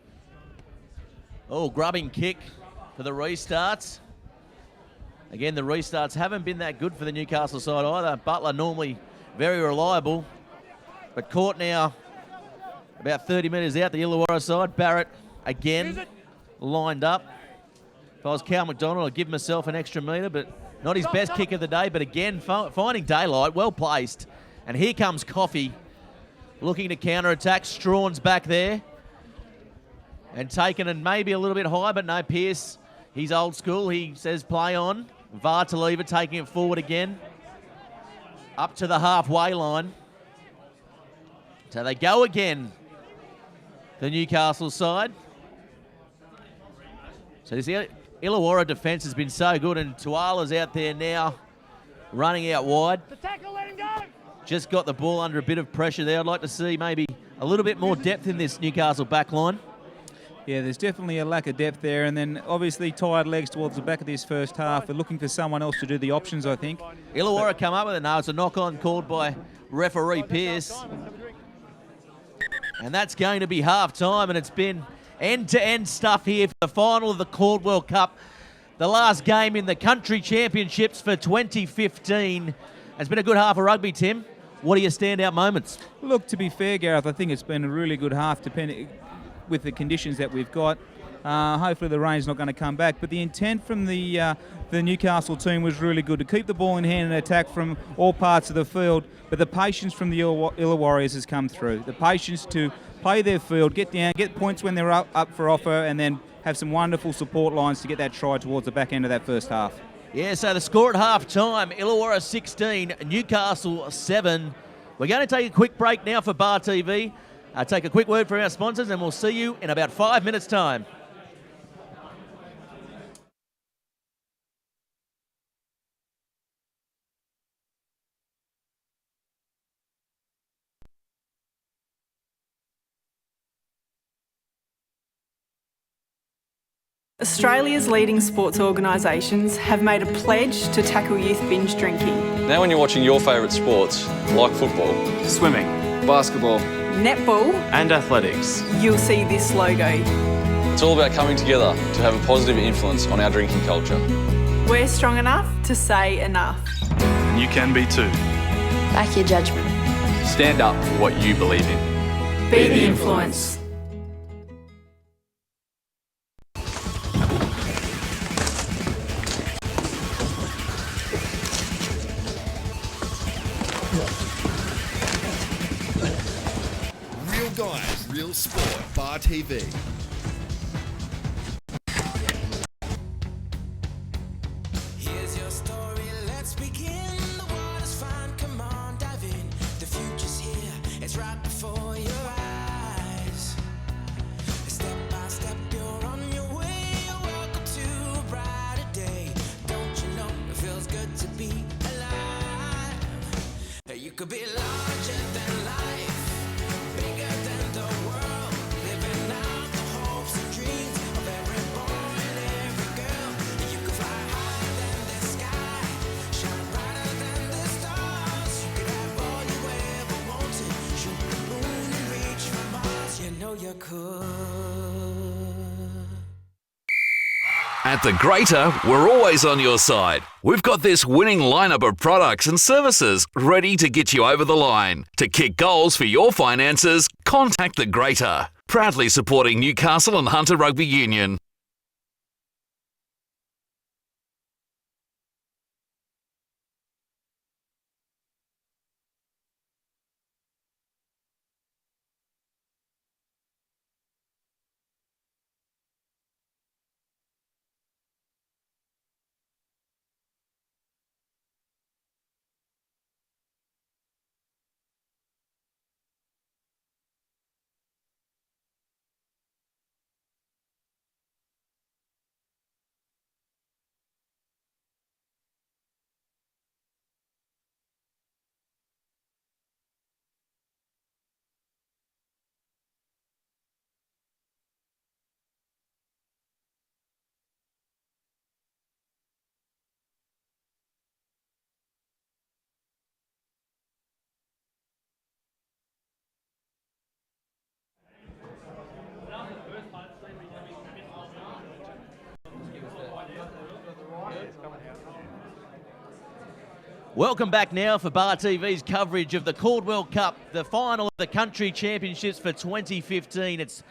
Oh, grubbing kick for the restarts. Again, the restarts haven't been that good for the Newcastle side either. Butler normally very reliable, but caught now about 30 metres out the Illawarra side. Barrett again lined up. If I was Cal McDonald, I'd give myself an extra metre, but not his best kick of the day, but again, finding daylight, well placed. And here comes Coffey, looking to counter-attack. Strawn's back there. And taken and maybe a little bit high, but no, Pearce, he's old school. He says play on. Vartalieva taking it forward again. Up to the halfway line. So they go again, the Newcastle side. So this Illawarra defence has been so good, and Tuala's out there now, running out wide. The tackle, let him go! Just got the ball under a bit of pressure there. I'd like to see maybe a little bit more depth in this Newcastle back line. Yeah, there's definitely a lack of depth there, and then obviously tired legs towards the back of this first half. We're looking for someone else to do the options, I think. Illawarra come up with it. No, it's a knock-on called by referee Pearce. And that's going to be half-time, and it's been end-to-end stuff here for the final of the Caldwell Cup. The last game in the country championships for 2015. It's been a good half of rugby, Tim. What are your standout moments? Look, to be fair, Gareth, I think it's been a really good half, depending with the conditions that we've got. Hopefully the rain's not going to come back, but the intent from the Newcastle team was really good, to keep the ball in hand and attack from all parts of the field, but the patience from the Illawarriors has come through. The patience to play their field, get down, get points when they're up for offer, and then have some wonderful support lines to get that try towards the back end of that first half. Yeah, so the score at half-time, Illawarra 16, Newcastle 7. We're going to take a quick break now for Bar TV. Take a quick word from our sponsors, and we'll see you in about 5 minutes' time. Australia's leading sports organisations have made a pledge to tackle youth binge drinking. Now when you're watching your favourite sports, like football, swimming, basketball, netball and athletics, you'll see this logo. It's all about coming together to have a positive influence on our drinking culture. We're strong enough to say enough. And you can be too. Back your judgment. Stand up for what you believe in. Be the influence. Real guys, real sport. Bar TV. Here's your story, let's begin. The water's fine, come on, dive in. The future's here, it's right before your eyes. Step by step, you're on your way. Welcome to a brighter day. Don't you know it feels good to be alive? You could be larger than life, bigger than the world, living out the hopes and dreams of every boy and every girl. You could fly higher than the sky, shine brighter than the stars. You could have all you ever wanted, shoot the moon and reach for Mars. You know you could. At The Greater, we're always on your side. We've got this winning lineup of products and services ready to get you over the line. To kick goals for your finances, contact The Greater. Proudly supporting Newcastle and Hunter Rugby Union. Welcome back now for Bar TV's coverage of the Caldwell Cup, the final of the Country Championships for 2015. It's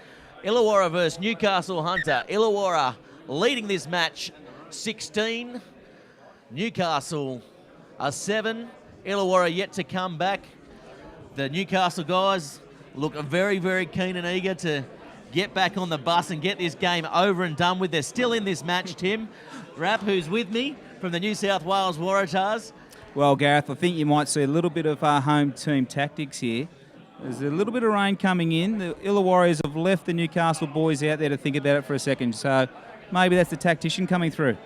Illawarra versus Newcastle Hunter. Illawarra leading this match 16. Newcastle are 7. Illawarra yet to come back. The Newcastle guys look very, very keen and eager to get back on the bus and get this game over and done with. They're still in this match, Tim. Rap, who's with me from the New South Wales Waratahs. Well, Gareth, I think you might see a little bit of our home team tactics here. There's a little bit of rain coming in. The Illawarriors have left the Newcastle boys out there to think about it for a second. So maybe that's the tactician coming through.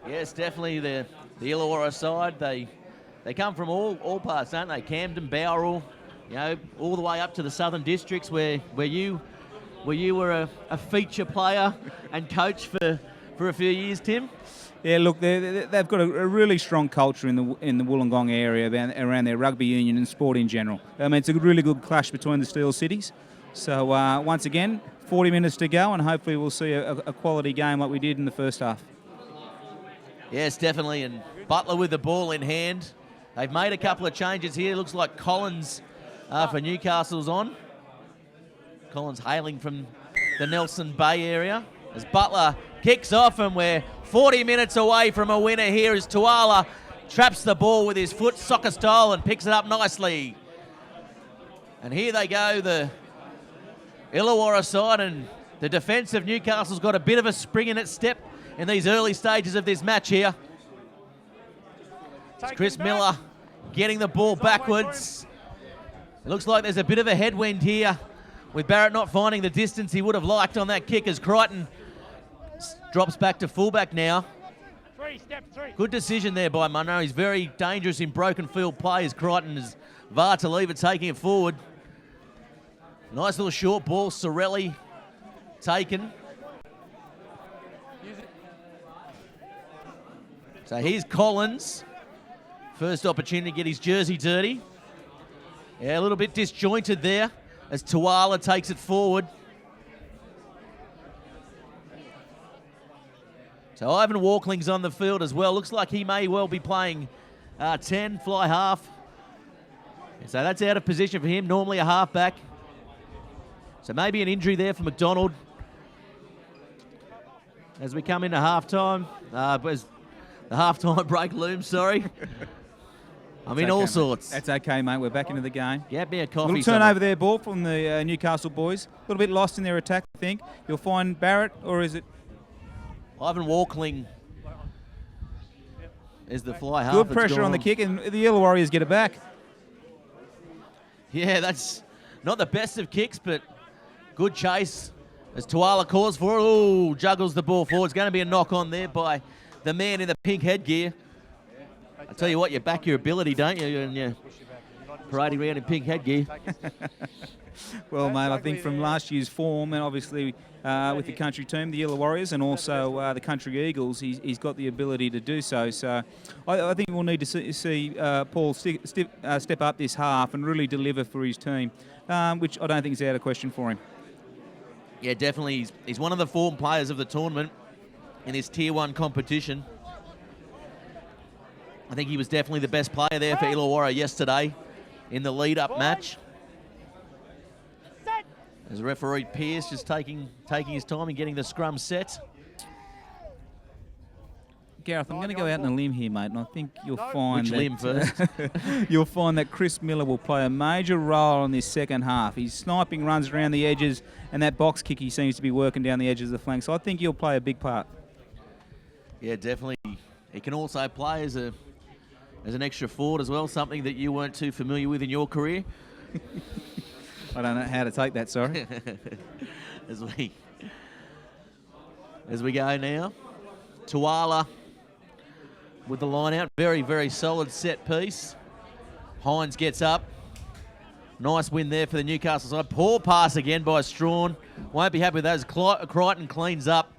Yes, definitely the Illawarra side. They come from all parts, don't they? Camden, Bowral, all the way up to the Southern Districts where you were a feature player and coach for a few years, Tim. Yeah, look, they've got a really strong culture in the Wollongong area around their rugby union and sport in general. I mean, it's a really good clash between the Steel Cities. So once again, 40 minutes to go, and hopefully we'll see a quality game like we did in the first half. Yes, definitely. And Butler with the ball in hand. They've made a couple of changes here. Looks like Collins for Newcastle's on. Collins hailing from the Nelson Bay area. As Butler kicks off, and we're 40 minutes away from a winner here as Tuala traps the ball with his foot soccer style and picks it up nicely. And here they go, the Illawarra side, and the defence of Newcastle's got a bit of a spring in its step in these early stages of this match here. It's Chris Miller getting the ball backwards. It looks like there's a bit of a headwind here with Barrett not finding the distance he would have liked on that kick as Crichton drops back to fullback now. Good decision there by Munro. He's very dangerous in broken field play as Crichton is VAR to leave it, taking it forward. Nice little short ball, Sorelli taken. So here's Collins. First opportunity to get his jersey dirty. Yeah, a little bit disjointed there as Tuala takes it forward. So Ivan Walkling's on the field as well. Looks like he may well be playing 10, fly half. So that's out of position for him, normally a halfback. So maybe an injury there for McDonald. As we come into halftime, as the halftime break looms, sorry. I'm in all sorts. That's okay, mate. We're back into the game. Get me a coffee. Little turnover there, ball from the Newcastle boys. A little bit lost in their attack, I think. You'll find Barrett, or is it? Ivan Walkling is the fly half. Good pressure on the kick, and the Illawarriors get it back. Yeah, that's not the best of kicks, but good chase as Tuala calls for it. Oh, juggles the ball forward. It's going to be a knock on there by the man in the pink headgear. I tell you what, you back your ability, don't you? And you're parading around in pink headgear. Well, mate, I think from last year's form, and obviously with the country team, the Illawarriors, and also the country Eagles, he's got the ability to do so. So I think we'll need to see Paul step up this half and really deliver for his team, which I don't think is out of question for him. Yeah, definitely. He's one of the form players of the tournament. in this Tier 1 competition. I think he was definitely the best player there for Illawarra yesterday in the lead-up match. As referee Pearce just taking his time and getting the scrum set. Gareth, I'm going to go out on a limb here, mate, and I think you'll find Which limb first? You'll find that Chris Miller will play a major role in this second half. His sniping runs around the edges, and that box kick he seems to be working down the edges of the flank. So I think he'll play a big part. Yeah, definitely. He can also play as an extra forward as well, something that you weren't too familiar with in your career. I don't know how to take that, sorry. As we go now, Tuala with the line out. Very, very solid set piece. Hines gets up. Nice win there for the Newcastle side. Poor pass again by Strawn. Won't be happy with those. Crichton cleans up.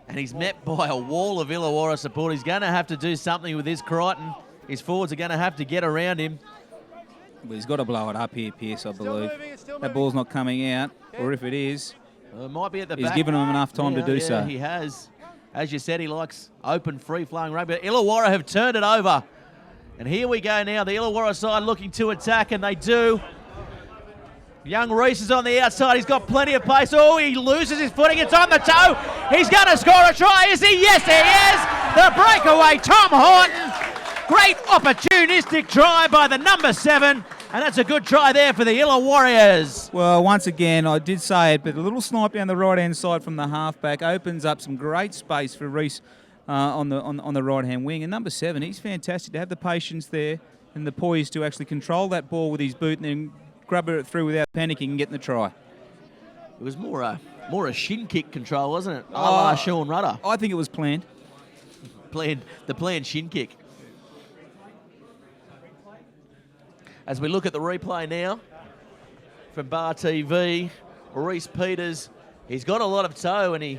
And he's met by a wall of Illawarra support. He's going to have to do something with this Crichton. His forwards are going to have to get around him. Well, he's got to blow it up here, Pearce, I believe. That ball's not coming out, or if it is, it might be at the he's back. given him enough time to do so. He has. As you said, he likes open, free-flowing rugby. Illawarra have turned it over. And here we go now. The Illawarra side looking to attack, and they do. Young Reese is on the outside. He's got plenty of pace. Oh, he loses his footing. It's on the toe. He's going to score a try, is he? Yes, he is. The breakaway, Tom Horton. Great opportunistic try by the number 7. And that's a good try there for the Illawarriors. Well, once again, I did say it, but a little snipe down the right-hand side from the halfback opens up some great space for Reese on the right-hand wing. And number 7, he's fantastic to have the patience there and the poise to actually control that ball with his boot and then grab it through without panicking and getting the try. It was more a shin kick control, wasn't it? A la Sean Rudder. I think it was planned. The planned shin kick. As we look at the replay now from Bar TV, Reese Peters, he's got a lot of toe and he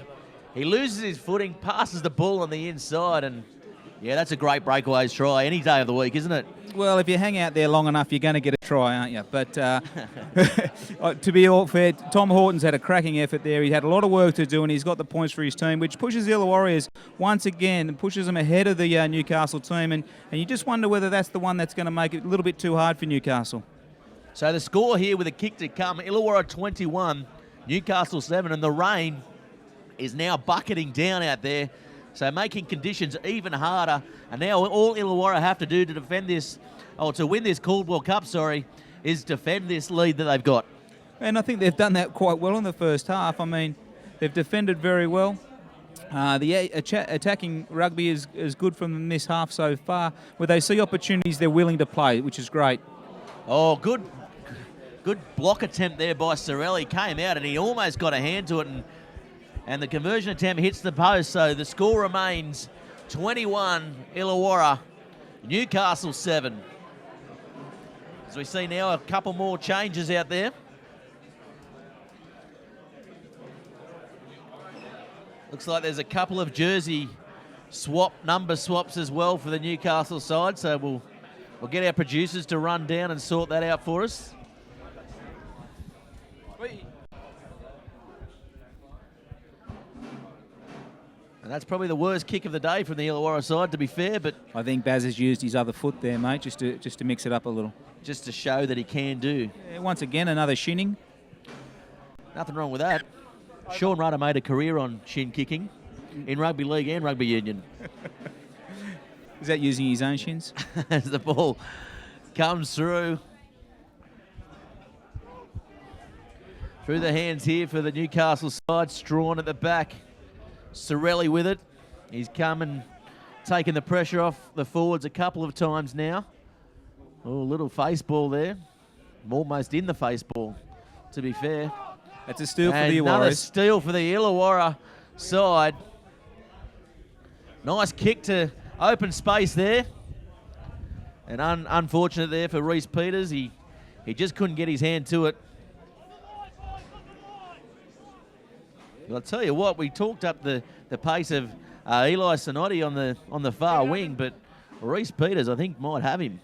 loses his footing, passes the ball on the inside, and yeah, that's a great breakaways try any day of the week, isn't it? Well, if you hang out there long enough, you're going to get a try, aren't you? But to be all fair, Tom Horton's had a cracking effort there. He had a lot of work to do, and he's got the points for his team, which pushes the Illawarriors once again and pushes them ahead of the Newcastle team. And you just wonder whether that's the one that's going to make it a little bit too hard for Newcastle. So the score here with a kick to come, Illawarra 21, Newcastle 7, and the rain is now bucketing down out there. So making conditions even harder. And now all Illawarra have to do to defend this, or to win this Caldwell Cup, is defend this lead that they've got. And I think they've done that quite well in the first half. I mean, they've defended very well. The attacking rugby is good from them this half so far. Where they see opportunities, they're willing to play, which is great. Oh, good block attempt there by Sorelli. Came out and he almost got a hand to it, and the conversion attempt hits the post, so the score remains 21 Illawarra, Newcastle 7. As we see now a couple more changes out there. Looks like there's a couple of jersey number swaps as well for the Newcastle side, so we'll get our producers to run down and sort that out for us. And that's probably the worst kick of the day from the Illawarra side, to be fair. But I think Baz has used his other foot there, mate, just to mix it up a little. Just to show that he can do. Yeah, once again, another shinning. Nothing wrong with that. Sean Rudder made a career on shin kicking in rugby league and rugby union. Is that using his own shins? As the ball comes through the hands here for the Newcastle side. Strawn at the back. Sorelli with it. He's come and taken the pressure off the forwards a couple of times now. Oh, little face ball there. Almost in the face ball, to be fair. That's a steal for the Illawarra. Another steal for the Illawarra side. Nice kick to open space there. And unfortunate there for Reese Peters. He just couldn't get his hand to it. Well, I'll tell you what, we talked up the pace of Eli Sinotti on the far wing, but Reese Peters, I think, might have him.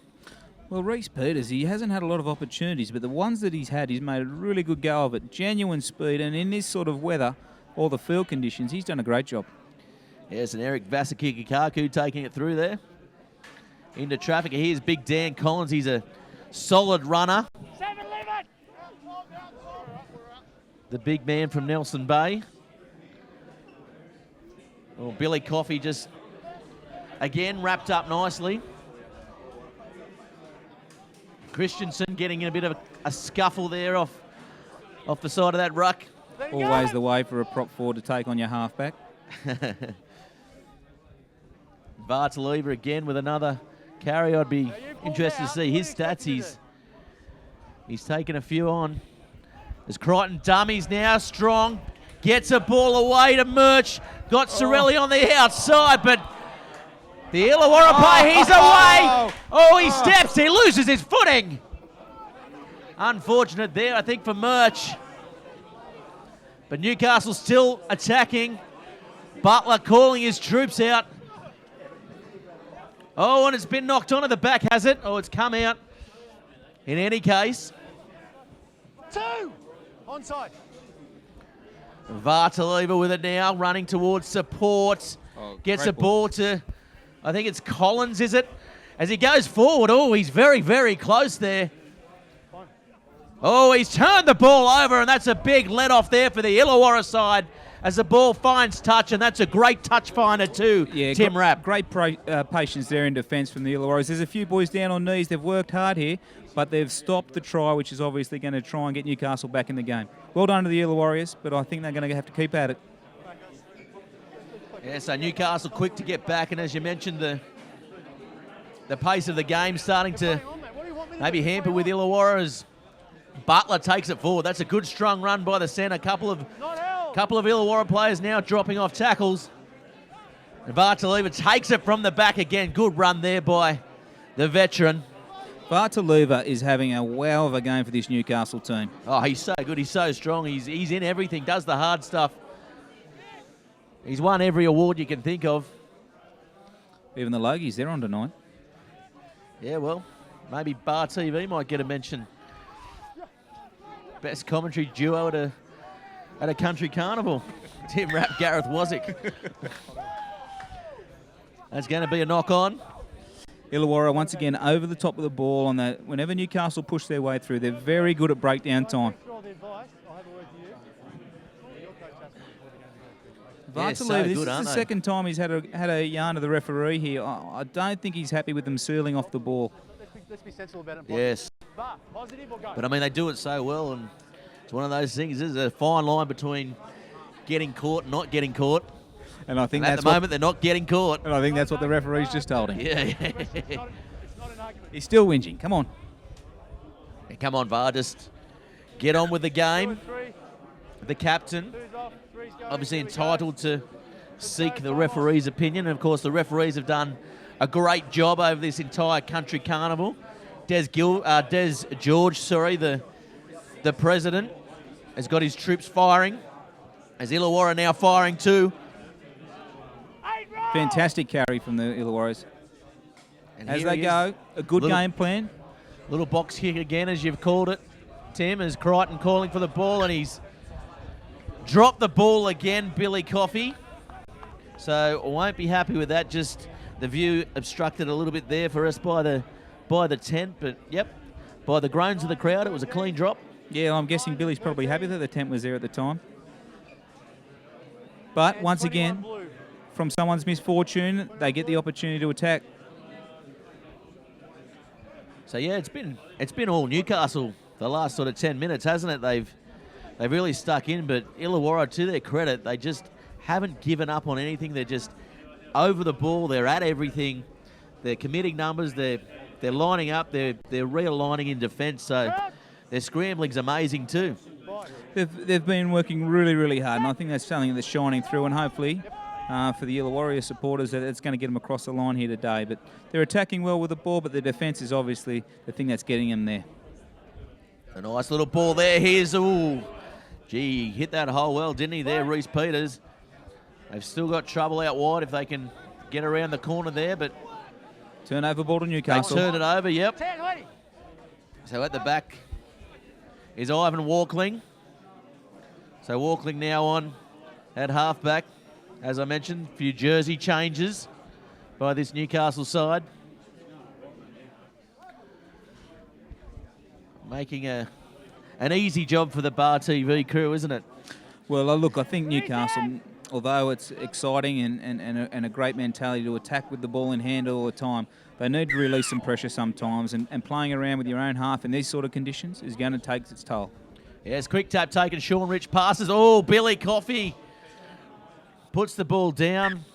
Well, Reese Peters, he hasn't had a lot of opportunities, but the ones that he's had, he's made a really good go of it. Genuine speed, and in this sort of weather, all the field conditions. He's done a great job. Yes, and Eric Vasakikikaku taking it through there. Into traffic. Here's Big Dan Collins. He's a solid runner. The big man from Nelson Bay. Well, Billy Coffey just, again, wrapped up nicely. Christensen getting in a bit of a scuffle there off the side of that ruck. Always the way for a prop forward to take on your halfback. Bartoleva again with another carry. I'd be interested to see his stats. He's taken a few on. As Crichton dummies now, strong. Gets a ball away to Murch. Got Sorelli on the outside, but the Illawarra play, he's away. Oh, he steps, he loses his footing. Unfortunate there, I think, for Murch. But Newcastle still attacking. Butler calling his troops out. Oh, and it's been knocked on at the back, has it? Oh, it's come out. In any case. 2! Onside. Vartaleva with it now, running towards support. Gets a ball to, I think it's Collins, is it? As he goes forward, oh, he's very, very close there. Oh, he's turned the ball over, and that's a big let-off there for the Illawarra side as the ball finds touch, and that's a great touch finder too, Tim Rapp. Great patience there in defence from the Illawarras. There's a few boys down on knees. They've worked hard here, but they've stopped the try, which is obviously going to try and get Newcastle back in the game. Well done to the Illawarriors, but I think they're going to have to keep at it. Yeah, so Newcastle quick to get back, and as you mentioned, the pace of the game starting to maybe hamper with Illawarra as Butler takes it forward. That's a good strong run by the centre. Couple of Illawarra players now dropping off tackles. And Vartaleva takes it from the back again. Good run there by the veteran. Vartaleva is having a wow of a game for this Newcastle team. Oh, he's so good. He's so strong. He's in everything, does the hard stuff. He's won every award you can think of. Even the Logies, they're on tonight. Yeah, well, maybe Bar TV might get a mention. Best commentary duo at a country carnival. Tim Rapp, Gareth Wazick. That's going to be a knock on. Illawarra once again over the top of the ball on that. Whenever Newcastle push their way through, they're very good at breakdown time. Vartaleva, this is the second time he's had a yarn to the referee here. I don't think he's happy with them sealing off the ball. Let's be sensible about it. Yes. But I mean, they do it so well, and it's one of those things. There's a fine line between getting caught and not getting caught. And I think at the moment they're not getting caught. And I think that's what the referee's just told him. Yeah. He's still whinging. Come on. Yeah, come on, VAR. Just get on with the game. The captain, obviously entitled to seek the referee's opinion. And of course, the referees have done a great job over this entire country carnival. Des George, the president, has got his troops firing. As Illawarra now firing too. Fantastic carry from the Illawarras. And as they go, a good game plan. Little box kick again, as you've called it, Tim, as Crichton calling for the ball, and he's dropped the ball again, Billy Coffey. So I won't be happy with that. Just the view obstructed a little bit there for us by the tent, but yep, by the groans of the crowd, it was a clean drop. Yeah, I'm guessing Billy's probably happy that the tent was there at the time. But once again, from someone's misfortune, they get the opportunity to attack. So yeah, it's been all Newcastle the last sort of 10 minutes, hasn't it? They've really stuck in, but Illawarra, to their credit, they just haven't given up on anything. They're just over the ball. They're at everything. They're committing numbers. They're lining up. They're realigning in defence. So their scrambling's amazing too. They've been working really, really hard, and I think that's something that's shining through, and hopefully for the Illawarra supporters, that it's going to get them across the line here today. But they're attacking well with the ball, but the defence is obviously the thing that's getting them there. A nice little ball there. Here's, ooh, gee, he hit that hole well, didn't he there, Reece Peters? They've still got trouble out wide if they can get around the corner there, but... Turnover ball to Newcastle. They turn it over, yep. So at the back is Ivan Walkling. So Walkling now on at halfback. As I mentioned, a few jersey changes by this Newcastle side. Making an easy job for the Bar TV crew, isn't it? Well, look, I think Newcastle, although it's exciting and a great mentality to attack with the ball in hand all the time, they need to release some pressure sometimes, and playing around with your own half in these sort of conditions is going to take its toll. Yes, quick tap taken. Sean Rich passes. Oh, Billy Coffey puts the ball down.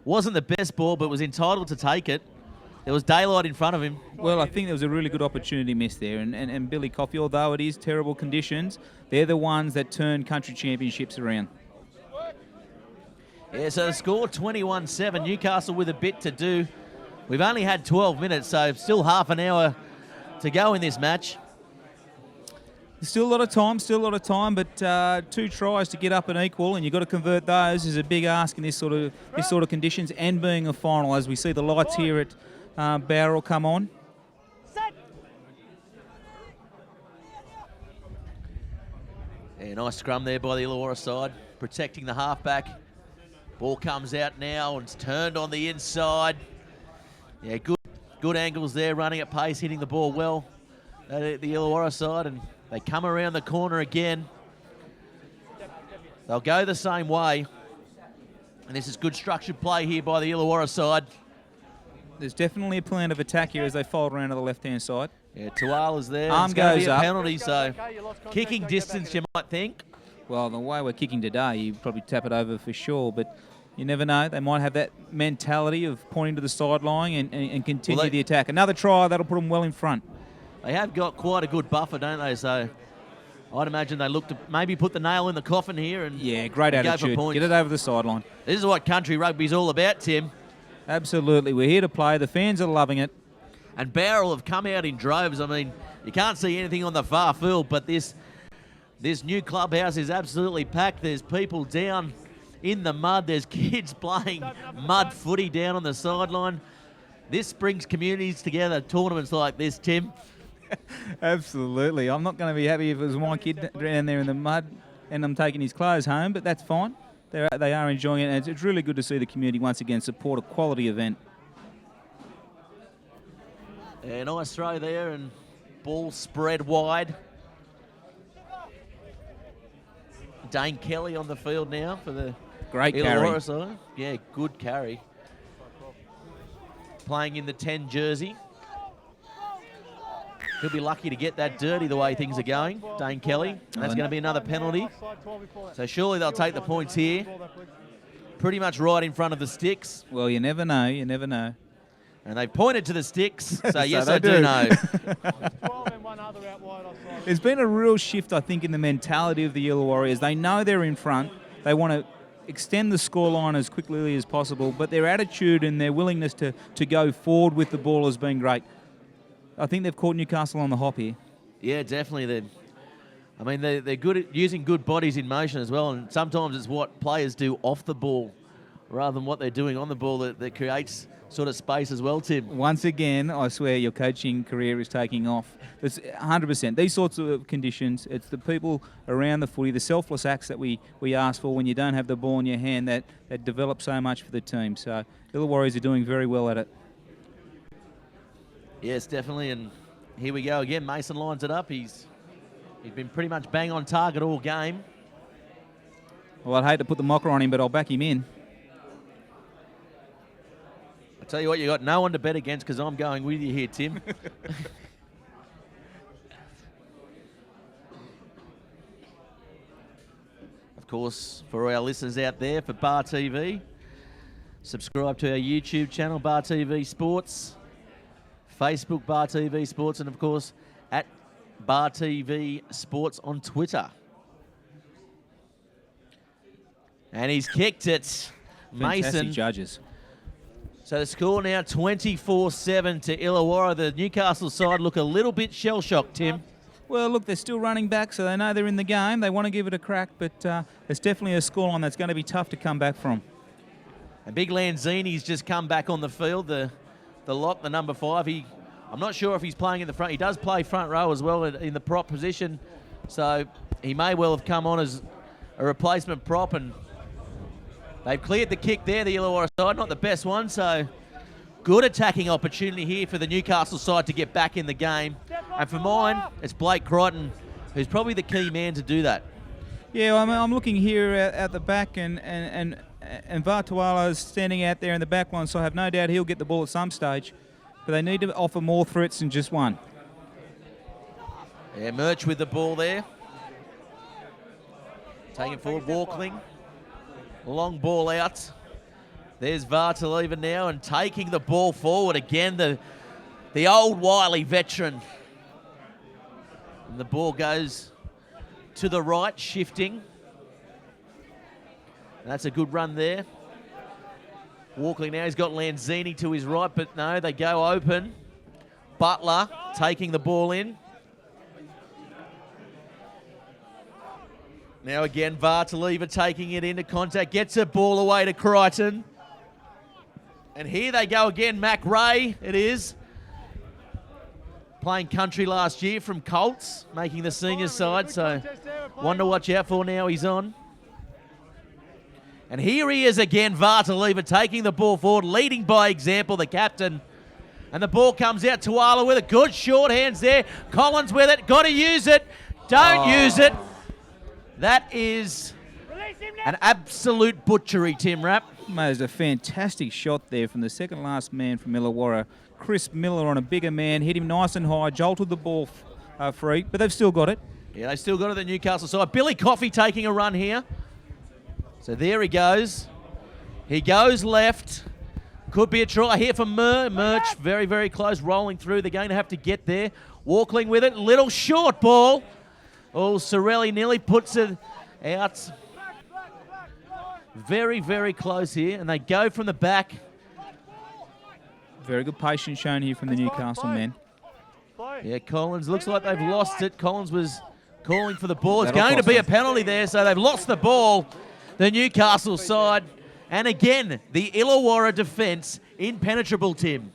Wasn't the best ball, but was entitled to take it. There was daylight in front of him. Well, I think there was a really good opportunity missed there. And Billy Coffey, although it is terrible conditions, they're the ones that turn country championships around. Yeah, so the score 21-7. Newcastle with a bit to do. We've only had 12 minutes, so still half an hour to go in this match. There's still a lot of time, but 2 tries to get up and equal, and you've got to convert those is a big ask in this sort of conditions, and being a final, as we see the lights here at Bowral come on. Yeah, nice scrum there by the Illawarra side, protecting the halfback. Ball comes out now and it's turned on the inside. Yeah, good angles there, running at pace, hitting the ball well at the Illawarra side, and they come around the corner again. They'll go the same way, and this is good structured play here by the Illawarra side. There's definitely a plan of attack here as they fold around to the left-hand side. Yeah, Tuala's there. Arm it's going to goes be a up. penalty, so kicking distance, you might think. Well, the way we're kicking today, you probably tap it over for sure, but you never know. They might have that mentality of pointing to the sideline and continue the attack. Another try, that'll put them well in front. They have got quite a good buffer, don't they? So I'd imagine they look to maybe put the nail in the coffin here and great and attitude. Go for points. Get it over the sideline. This is what country rugby's all about, Tim. Absolutely. We're here to play. The fans are loving it. And Bowral have come out in droves. I mean, you can't see anything on the far field, but this new clubhouse is absolutely packed. There's people down in the mud. There's kids playing mud footy down on the sideline. This brings communities together, tournaments like this, Tim. Absolutely. I'm not going to be happy if it was my kid down there in the mud and I'm taking his clothes home, but that's fine. They are enjoying it, and it's really good to see the community once again support a quality event. Yeah, nice throw there, and ball spread wide. Dane Kelly on the field now for the Great Illawarra carry. side. Yeah, good carry. Playing in the 10 jersey. He'll be lucky to get that dirty the way things are going, Dane Kelly. And that's going to be another penalty. So surely they'll take the points here. Pretty much right in front of the sticks. Well, you never know. You never know. And they pointed to the sticks, so yes, they I do know. There's been a real shift, I think, in the mentality of the Illawarriors. They know they're in front. They want to extend the scoreline as quickly as possible, but their attitude and their willingness to go forward with the ball has been great. I think they've caught Newcastle on the hop here. Yeah, definitely. They're good at using good bodies in motion as well, and sometimes it's what players do off the ball rather than what they're doing on the ball that creates sort of space as well, Tim. Once again, I swear your coaching career is taking off. It's 100%. These sorts of conditions, it's the people around the footy, the selfless acts that we ask for when you don't have the ball in your hand that develop so much for the team. So Illawarriors are doing very well at it. Yes, definitely, and here we go again. Mason lines it up. He's been pretty much bang on target all game. Well, I'd hate to put the mocker on him, but I'll back him in. I tell you what, you got no one to bet against because I'm going with you here, Tim. Of course, for our listeners out there, for Bar TV, subscribe to our YouTube channel, Bar TV Sports, Facebook, Bar TV Sports, and of course, at Bar TV Sports on Twitter. And he's kicked it. Fantastic Mason. judges. So the score now 24-7 to Illawarra. The Newcastle side look a little bit shell-shocked, Tim. Well, look, they're still running back, so they know they're in the game. They want to give it a crack, but it's definitely a scoreline that's going to be tough to come back from. And Big Lanzini's just come back on the field, the lock, the number 5. I'm not sure if he's playing in the front. He does play front row as well in the prop position, so he may well have come on as a replacement prop, and They've cleared the kick there, the Illawarra side, not the best one, so good attacking opportunity here for the Newcastle side to get back in the game. And for mine, it's Blake Crichton, who's probably the key man to do that. Yeah, I'm looking here at the back, and Vartuala's standing out there in the back line, so I have no doubt he'll get the ball at some stage. But they need to offer more threats than just one. Yeah, Murch with the ball there. Taking forward, Walkling. Long ball out. There's Vartaleva now and taking the ball forward again. The old wily veteran. And the ball goes to the right, shifting. And that's a good run there. Walkling now, he's got Lanzini to his right, but no, they go open. Butler taking the ball in. Now again, Vartaleva taking it into contact, gets a ball away to Crichton. And here they go again, Mac Ray, it is. Playing country last year from Colts, making the senior side, so one to watch out for now, he's on. And here he is again, Vartaleva taking the ball forward, leading by example, the captain. And the ball comes out, Tuala with it, good short hands there. Collins with it, got to use it, don't use it. That is an absolute butchery, Tim Rapp. There's a fantastic shot there from the second last man from Illawarra. Chris Miller on a bigger man, hit him nice and high, jolted the ball free, but they've still got it. Yeah, they've still got it, the Newcastle side. Billy Coffey taking a run here. So there he goes. He goes left. Could be a try here for Murch. Very, very close, rolling through. They're going to have to get there. Walkling with it. Little short ball. Oh, Sorelli nearly puts it out. Very, very close here. And they go from the back. Very good patience shown here from the Newcastle men. Yeah, Collins. Looks like they've lost it. Collins was calling for the ball. It's going to be a penalty there, so they've lost the ball. The Newcastle side. And again, the Illawarra defence impenetrable, Tim.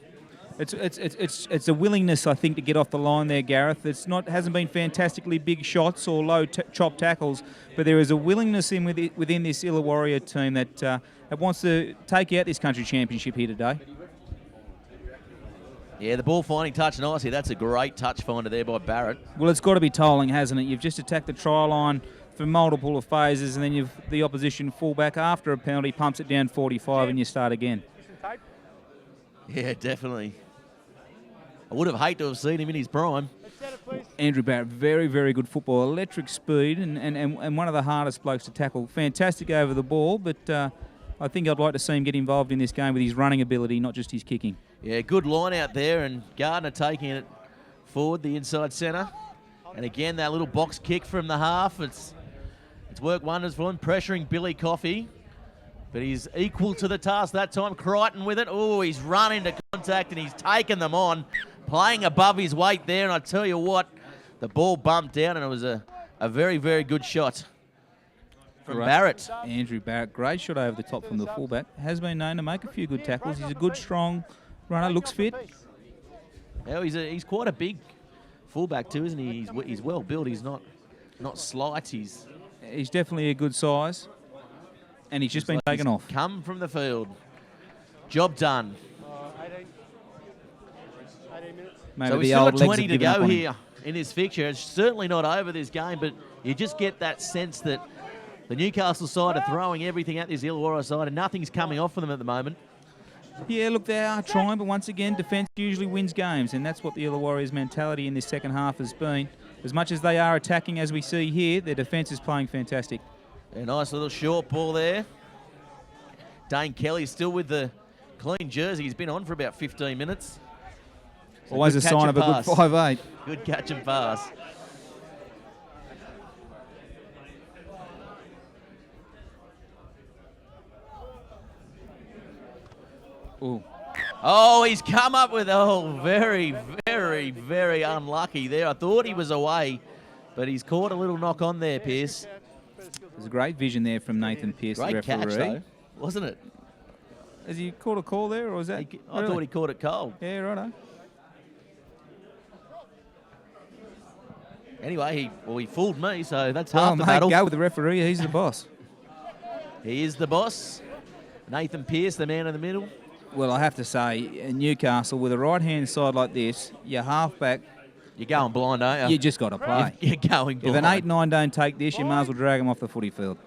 It's a willingness, I think, to get off the line there, Gareth. Hasn't been fantastically big shots or low chop tackles, but there is a willingness within this Illawarra team that wants to take out this country championship here today. Yeah, the ball finding touch nicely. That's a great touch finder there by Barrett. Well, it's got to be tolling, hasn't it? You've just attacked the try line for multiple of phases, and then the opposition fullback after a penalty pumps it down 45, and you start again. Yeah, definitely. I would have hated to have seen him in his prime. Andrew Barrett, very, very good football. Electric speed and one of the hardest blokes to tackle. Fantastic over the ball, but I think I'd like to see him get involved in this game with his running ability, not just his kicking. Yeah, good line out there, and Gardner taking it forward, the inside centre. And again, that little box kick from the half. It's worked wonders for him, pressuring Billy Coffey. But he's equal to the task that time. Crichton with it. Oh, he's run into contact and he's taken them on. Playing above his weight there. And I tell you what, the ball bumped down and it was a very, very good shot from Barrett. Andrew Barrett, great shot over the top from the fullback. Has been known to make a few good tackles. He's a good, strong runner. Looks fit. Yeah, he's quite a big fullback too, isn't he? He's well built. He's not slight. He's definitely a good size. And he's just been taken off. Come from the field. Job done. 18 minutes. Maybe so we've still got 20 to go here in this fixture. It's certainly not over this game, but you just get that sense that the Newcastle side are throwing everything at this Illawarra side and nothing's coming off for them at the moment. Yeah, look, they are trying, but once again, defence usually wins games, and that's what the Illawarra's mentality in this second half has been. As much as they are attacking, as we see here, their defence is playing fantastic. A nice little short ball there. Dane Kelly still with the clean jersey. He's been on for about 15 minutes. So always a sign of a good 5'8". Good catch and pass. Ooh. Oh, he's come up with, very, very, very unlucky there. I thought he was away, but he's caught a little knock on there, Pearce. There's a great vision there from Nathan Pearce, the referee. Great catch, though, wasn't it? Has he caught a call there, or was that? I thought he caught it cold. Yeah, righto. Anyway, he fooled me, so that's half the battle. Go with the referee. He's the boss. He is the boss. Nathan Pearce, the man in the middle. Well, I have to say, in Newcastle, with a right-hand side like this, your halfback, You're going blind, aren't you? you just got to play. You're going If blind. an 8-9 don't take this, you might as well drag them off the footy field.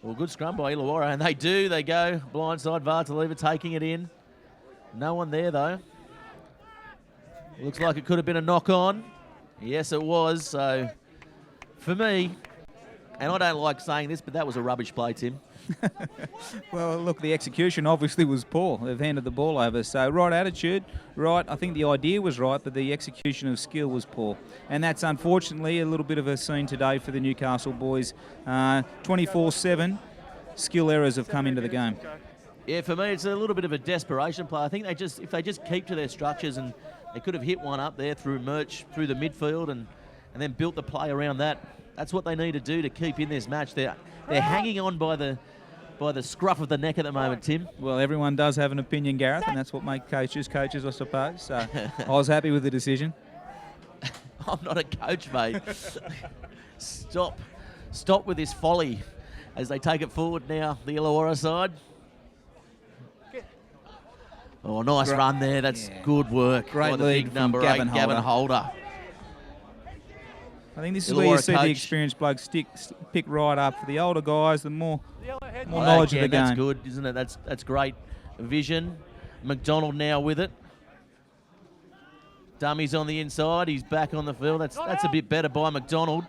Well, good scrum by Illawarra, and they do. They go blindside. Vartaleeva taking it in. No one there, though. Looks like it could have been a knock-on. Yes, it was. So, for me, and I don't like saying this, but that was a rubbish play, Tim. Well, look, the execution obviously was poor. They've handed the ball over. So, right attitude, right. I think the idea was right, but the execution of skill was poor. And that's unfortunately a little bit of a scene today for the Newcastle boys. 24/7 skill errors have come into the game. Yeah, for me, it's a little bit of a desperation play. I think if they just keep to their structures, and they could have hit one up there through Murch, through the midfield, and then built the play around that. That's what they need to do to keep in this match. They're hanging on by the scruff of the neck at the moment, Tim. Well, everyone does have an opinion, Gareth, and that's what makes coaches, I suppose. So I was happy with the decision. I'm not a coach, mate. Stop with this folly as they take it forward now, the Illawarra side. Oh, nice run there. That's good work. Great by the lead big from number Gavin 8, Gavin Holder. I think this is where you Illawarra see the coach. experienced blokes pick right up. For the older guys, the more knowledge of the game. That's good, isn't it? That's great vision. McDonald now with it. Dummy's on the inside. He's back on the field. That's a bit better by McDonald.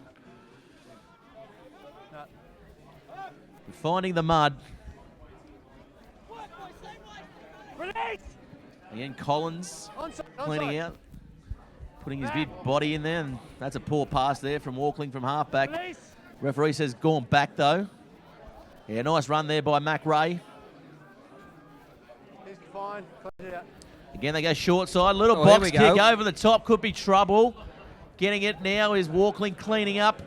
Finding the mud. Again, Collins cleaning out, putting his big body in there, and that's a poor pass there from Walkling from halfback. Referee says gone back though. Yeah, nice run there by Mac Ray. He's fine. Again, they go short side. Little here box we kick go. over the top. Could be trouble. Getting it now is Walkling cleaning up.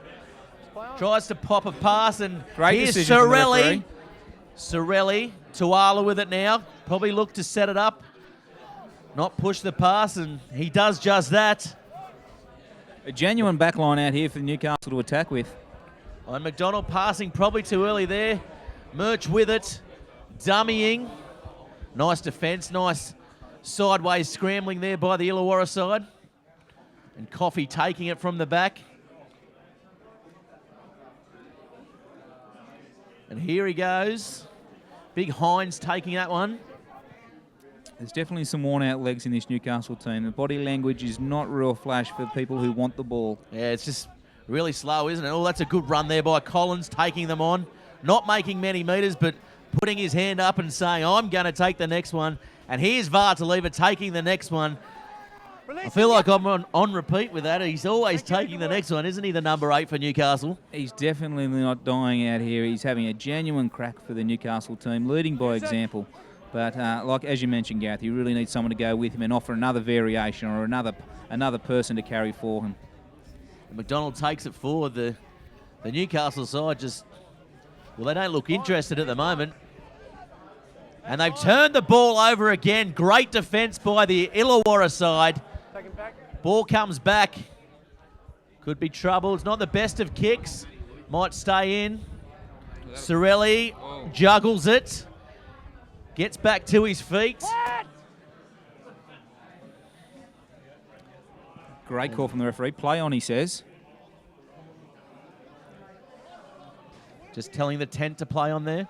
Tries to pop a pass, and Great here's decision from the Sorelli. referee. Sorelli, Tuala with it now. Probably look to set it up. Not push the pass, and he does just that. A genuine backline out here for Newcastle to attack with. And McDonald passing probably too early there. Murch with it. Dummying. Nice defence. Nice sideways scrambling there by the Illawarra side. And Coffey taking it from the back. And here he goes. Big Hines taking that one. There's definitely some worn-out legs in this Newcastle team. The body language is not real flash for people who want the ball. Yeah, it's just really slow, isn't it? Oh, that's a good run there by Collins, taking them on. Not making many metres, but putting his hand up and saying, I'm going to take the next one. And here's Vartaleeva taking the next one. I feel like I'm on repeat with that. He's always taking the next one, isn't he, the number 8 for Newcastle? He's definitely not dying out here. He's having a genuine crack for the Newcastle team, leading by example. But like as you mentioned, Gareth, you really need someone to go with him and offer another variation or another person to carry for him. McDonald takes it forward. The Newcastle side just, well, they don't look interested at the moment. And they've turned the ball over again. Great defence by the Illawarra side. Ball comes back. Could be trouble. It's not the best of kicks. Might stay in. Sorelli juggles it. Gets back to his feet. Great call from the referee. Play on, he says. Just telling the tent to play on there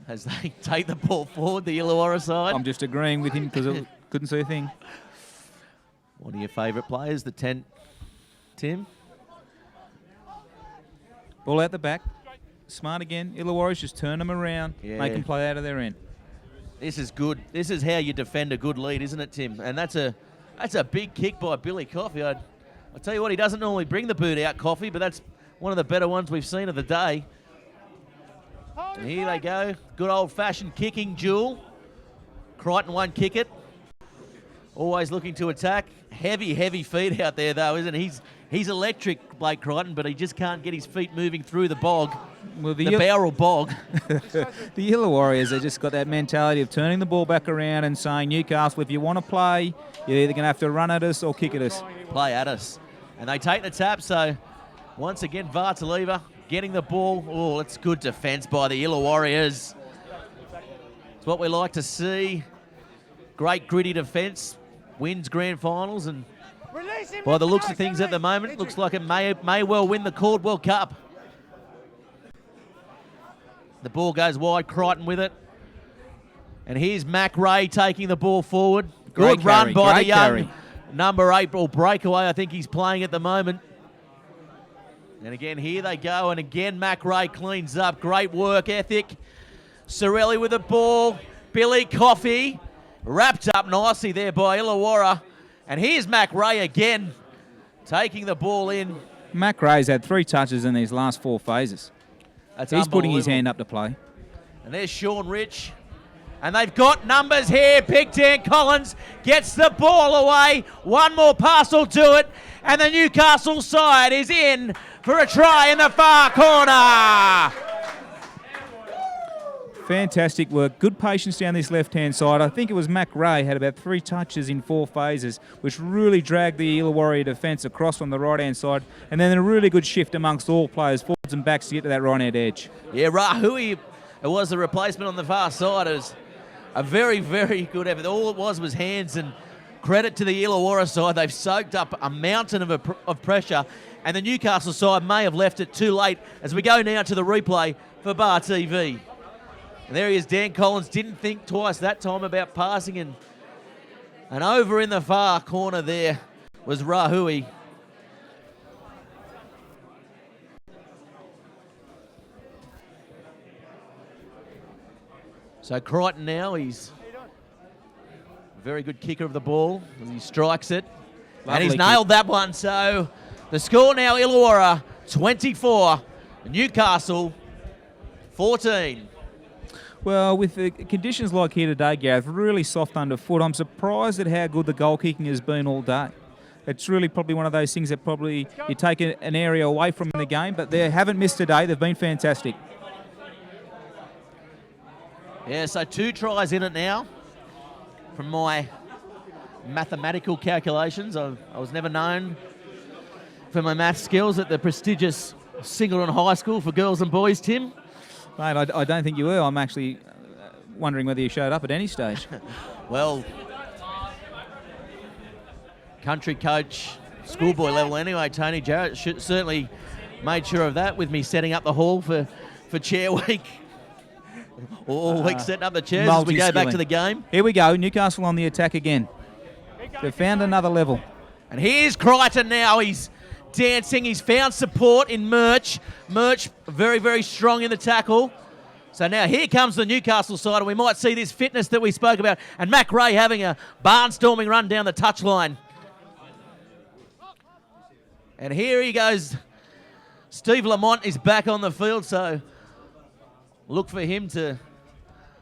as they take the ball forward, the Illawarra side. I'm just agreeing with him because I couldn't see a thing. One of your favourite players, the tent, Tim? Ball out the back. Smart again. Illawarra's just turn them around, Yeah. make them play out of their end. This is good. This is how you defend a good lead, isn't it, Tim? And that's a big kick by Billy Coffey. I tell you what, he doesn't normally bring the boot out, Coffey, but that's one of the better ones we've seen of the day. And here they go. Good old-fashioned kicking duel. Crichton won't kick it. Always looking to attack. Heavy feet out there, though, isn't he? He's electric, Blake Crichton, but he just can't get his feet moving through the bog. Well, the barrel bog. The Illawarriors have just got that mentality of turning the ball back around and saying, Newcastle, if you want to play, you're either going to have to run at us or kick at us. Play at us. And they take the tap, so Once again, Vartaliva getting the ball. Oh, it's good defence by the Illawarriors. It's what we like to see. Great gritty defence. Wins grand finals, and by the looks of things at the moment, looks like it may well win the Caldwell Cup. The ball goes wide, Crichton with it. And here's Mac Ray taking the ball forward. Good run by the young number 8 ball breakaway. I think he's playing at the moment. And again, here they go. And again, Mac Ray cleans up. Great work ethic. Sorelli with the ball. Billy Coffey wrapped up nicely there by Illawarra. And here's Mac Ray again, taking the ball in. Mac Ray's had 3 touches in these last 4 phases. He's putting his hand up to play. And there's Sean Rich. And they've got numbers here. Big Dan Collins gets the ball away. One more pass will do it. And the Newcastle side is in for a try in the far corner. Fantastic work. Good patience down this left-hand side. I think it was Mac Ray had about 3 touches in 4 phases, which really dragged the Illawarra defence across on the right-hand side. And then a really good shift amongst all players, forwards and backs, to get to that right-hand edge. Yeah, Rahui, it was the replacement on the far side. It was a very, very good effort. All it was hands, and credit to the Illawarra side. They've soaked up a mountain of pressure, and the Newcastle side may have left it too late as we go now to the replay for Bar TV. And there he is, Dan Collins. Didn't think twice that time about passing, and over in the far corner there was Rahui. So Crichton now, he's a very good kicker of the ball, and he strikes it. And he's nailed that one. So the score now, Illawarra 24, Newcastle 14. Well, with the conditions like here today, Gareth, really soft underfoot, I'm surprised at how good the goal kicking has been all day. It's really probably one of those things that probably you take an area away from in the game, but they haven't missed today. They've been fantastic. Yeah, so 2 tries in it now. From my mathematical calculations, I was never known for my math skills at the prestigious Singleton High School for girls and boys, Tim. Mate, I don't think you were. I'm actually wondering whether you showed up at any stage. Well, country coach, schoolboy level anyway, Tony Jarrett certainly made sure of that with me setting up the hall for Chair Week. All week setting up the chairs as we go back to the game. Here we go, Newcastle on the attack again. They've found another level. And here's Crichton now. He's dancing. He's found support in Murch. Murch very, very strong in the tackle. So now here comes the Newcastle side, and we might see this fitness that we spoke about. And Mac Ray having a barnstorming run down the touchline. And here he goes. Steve Lamont is back on the field, so look for him to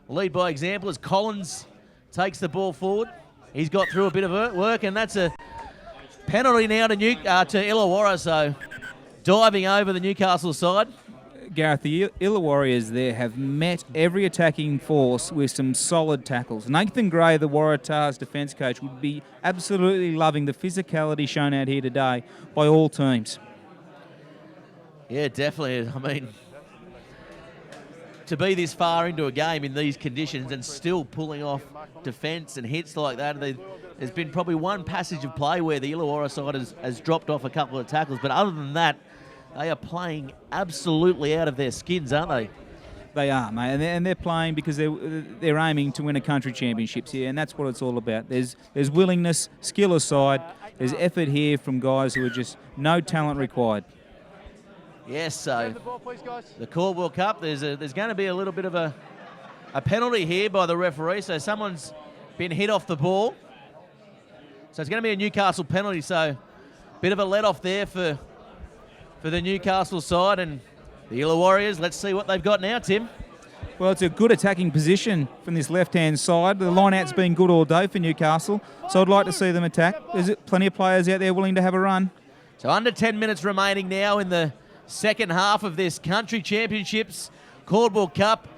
lead by example as Collins takes the ball forward. He's got through a bit of work, and that's a penalty now to Illawarra, so diving over the Newcastle side. Gareth, the Illawarriors there have met every attacking force with some solid tackles. Nathan Gray, the Waratahs defence coach, would be absolutely loving the physicality shown out here today by all teams. Yeah, definitely. I mean, to be this far into a game in these conditions and still pulling off defence and hits like that, there's been probably one passage of play where the Illawarra side has dropped off a couple of tackles, but other than that, they are playing absolutely out of their skins, aren't they? They are, mate, and they're playing because they're aiming to win a country championships here, and that's what it's all about. There's willingness, skill aside, there's effort here from guys who are just no talent required. Yes, so the Caldwell Cup, there's going to be a little bit of a penalty here by the referee, so someone's been hit off the ball. So it's going to be a Newcastle penalty, so bit of a let-off there for the Newcastle side, and the Illawarriors, let's see what they've got now, Tim. Well, it's a good attacking position from this left-hand side. The line-out's been good all day for Newcastle, so I'd like to see them attack. There's plenty of players out there willing to have a run. So under 10 minutes remaining now in the second half of this country championships Caldwell Cup.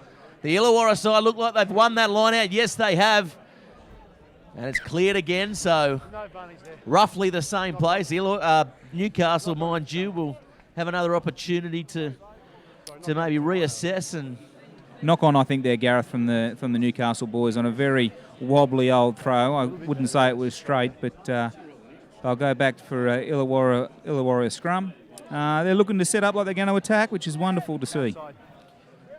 The Illawarra side look like they've won that line-out. Yes, they have. And it's cleared again, so roughly the same place. Newcastle, mind you, will have another opportunity to maybe reassess and knock on, I think, there, Gareth, from the Newcastle boys on a very wobbly old throw. I wouldn't say it was straight, but they'll go back for Illawarra scrum. They're looking to set up like they're going to attack, which is wonderful to see.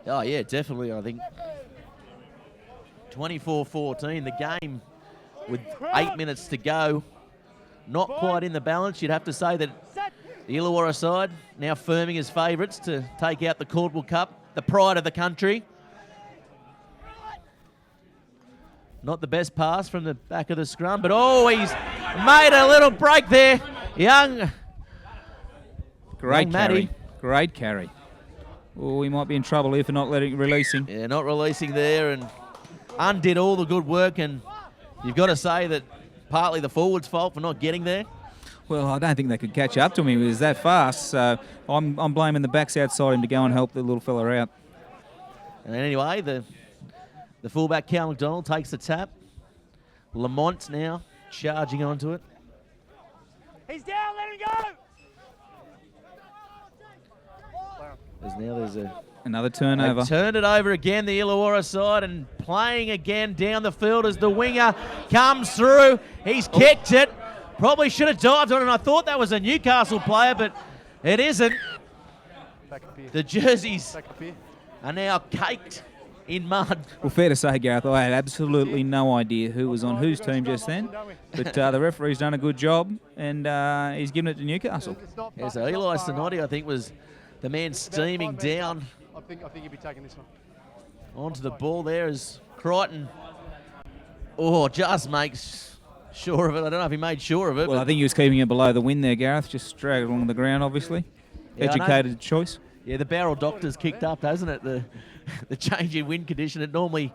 Oh, yeah, definitely. I think 24-14, the game with 8 minutes to go. Not quite in the balance. You'd have to say that the Illawarra side now firming as favourites to take out the Caldwell Cup, the pride of the country. Not the best pass from the back of the scrum, but he's made a little break there. Great carry. Great carry. Oh, he might be in trouble here for not releasing. Yeah, not releasing there, and undid all the good work, and you've got to say that partly the forward's fault for not getting there. Well, I don't think they could catch up to him. He was that fast, so I'm blaming the backs outside him to go and help the little fella out. And anyway, the fullback, Cal McDonald, takes the tap. Lamont now charging onto it. He's down, let him go! There's another turnover. They've turned it over again, the Illawarra side, and playing again down the field as the winger comes through. He's kicked it. Probably should have dived on it. I thought that was a Newcastle player, but it isn't. The jerseys are now caked in mud. Well, fair to say, Gareth, I had absolutely no idea who was on whose team just then. But the referee's done a good job, and he's given it to Newcastle. Yeah, so Eli Sonotti, I think, was the man steaming down. I think he'll be taking this one. Onto the ball there as Crichton, just makes sure of it. I don't know if he made sure of it. Well, I think he was keeping it below the wind there, Gareth. Just drag it along the ground, obviously. Yeah, educated choice. Yeah, the barrel doctor's kicked up, hasn't it? The change in wind condition. It normally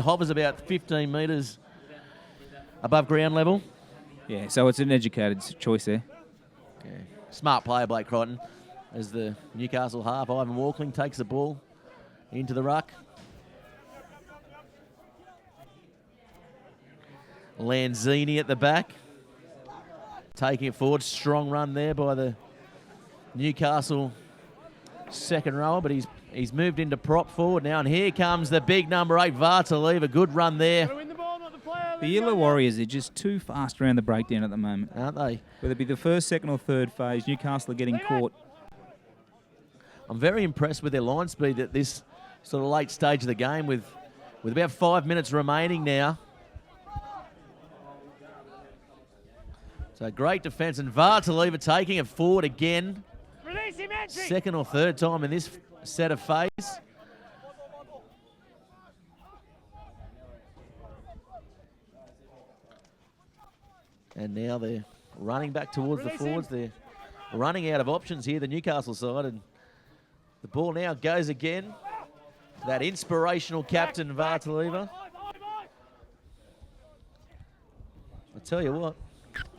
hovers about 15 metres above ground level. Yeah, so it's an educated choice there. Yeah. Smart player, Blake Crichton, as the Newcastle half. Ivan Walkling takes the ball into the ruck. Lanzini at the back, taking it forward. Strong run there by the Newcastle second rower, but he's moved into prop forward now, and here comes the big number 8, Vartalev. A good run there. The Illawarra Warriors are just too fast around the breakdown at the moment, aren't they? Whether it be the first, second or third phase, Newcastle are getting caught. I'm very impressed with their line speed at this sort of late stage of the game with about 5 minutes remaining now. So great defence, and Vartalev taking it forward again. Second or third time in this set of phase. And now they're running back towards the forwards. They're running out of options here, the Newcastle side, and the ball now goes again. That inspirational captain, Vartalev. I tell you what,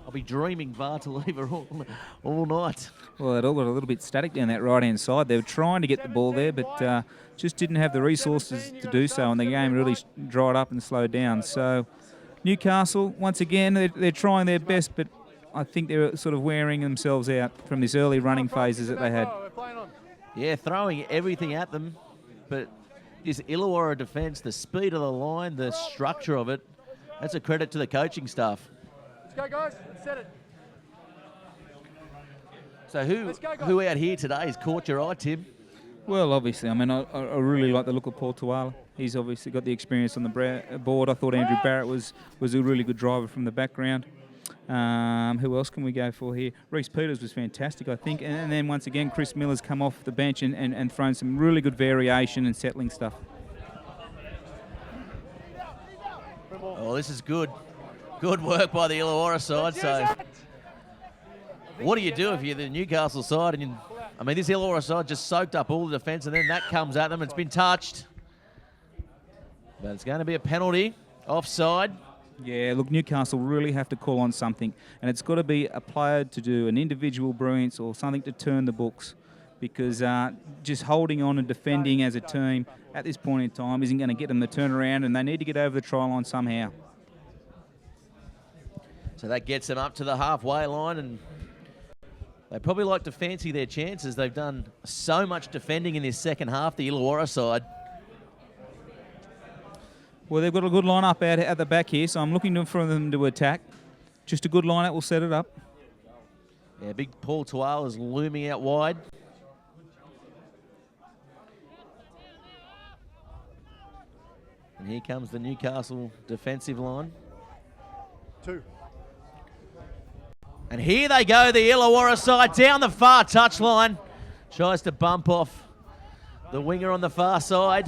I'll be dreaming Vartalev all night. Well, it all got a little bit static down that right-hand side. They were trying to get the ball there, but just didn't have the resources to do so, and the game really dried up and slowed down. So Newcastle, once again, they're trying their best, but I think they're sort of wearing themselves out from this early running phases that they had. Yeah, throwing everything at them, but this Illawarra defence, the speed of the line, the structure of it, that's a credit to the coaching staff. Let's go, guys. Set it. So who out here today has caught your eye, Tim? Well, obviously, I mean, I really like the look of Paul Tuala. He's obviously got the experience on the board. I thought Andrew Barrett was a really good driver from the background. Who else can we go for here? Reece Peters was fantastic, I think. And then once again, Chris Miller's come off the bench and thrown some really good variation and settling stuff. Oh, this is good. Good work by the Illawarra side. So what do you do if you're the Newcastle side? And this Illawarra side just soaked up all the defence, and then that comes at them. It's been touched. But it's going to be a penalty. Offside. Yeah, look, Newcastle really have to call on something, and it's got to be a player to do an individual brilliance or something to turn the books, because just holding on and defending as a team at this point in time isn't going to get them the turnaround, and they need to get over the try line somehow. So that gets them up to the halfway line, and They probably like to fancy their chances. They've done so much defending in this second half, the Illawarra side. Well, they've got a good line-up out at the back here, so I'm looking for them to attack. Just a good line-up will set it up. Yeah, big Paul Tual is looming out wide. And here comes the Newcastle defensive line. 2. And here they go, the Illawarra side down the far touchline. Tries to bump off the winger on the far side.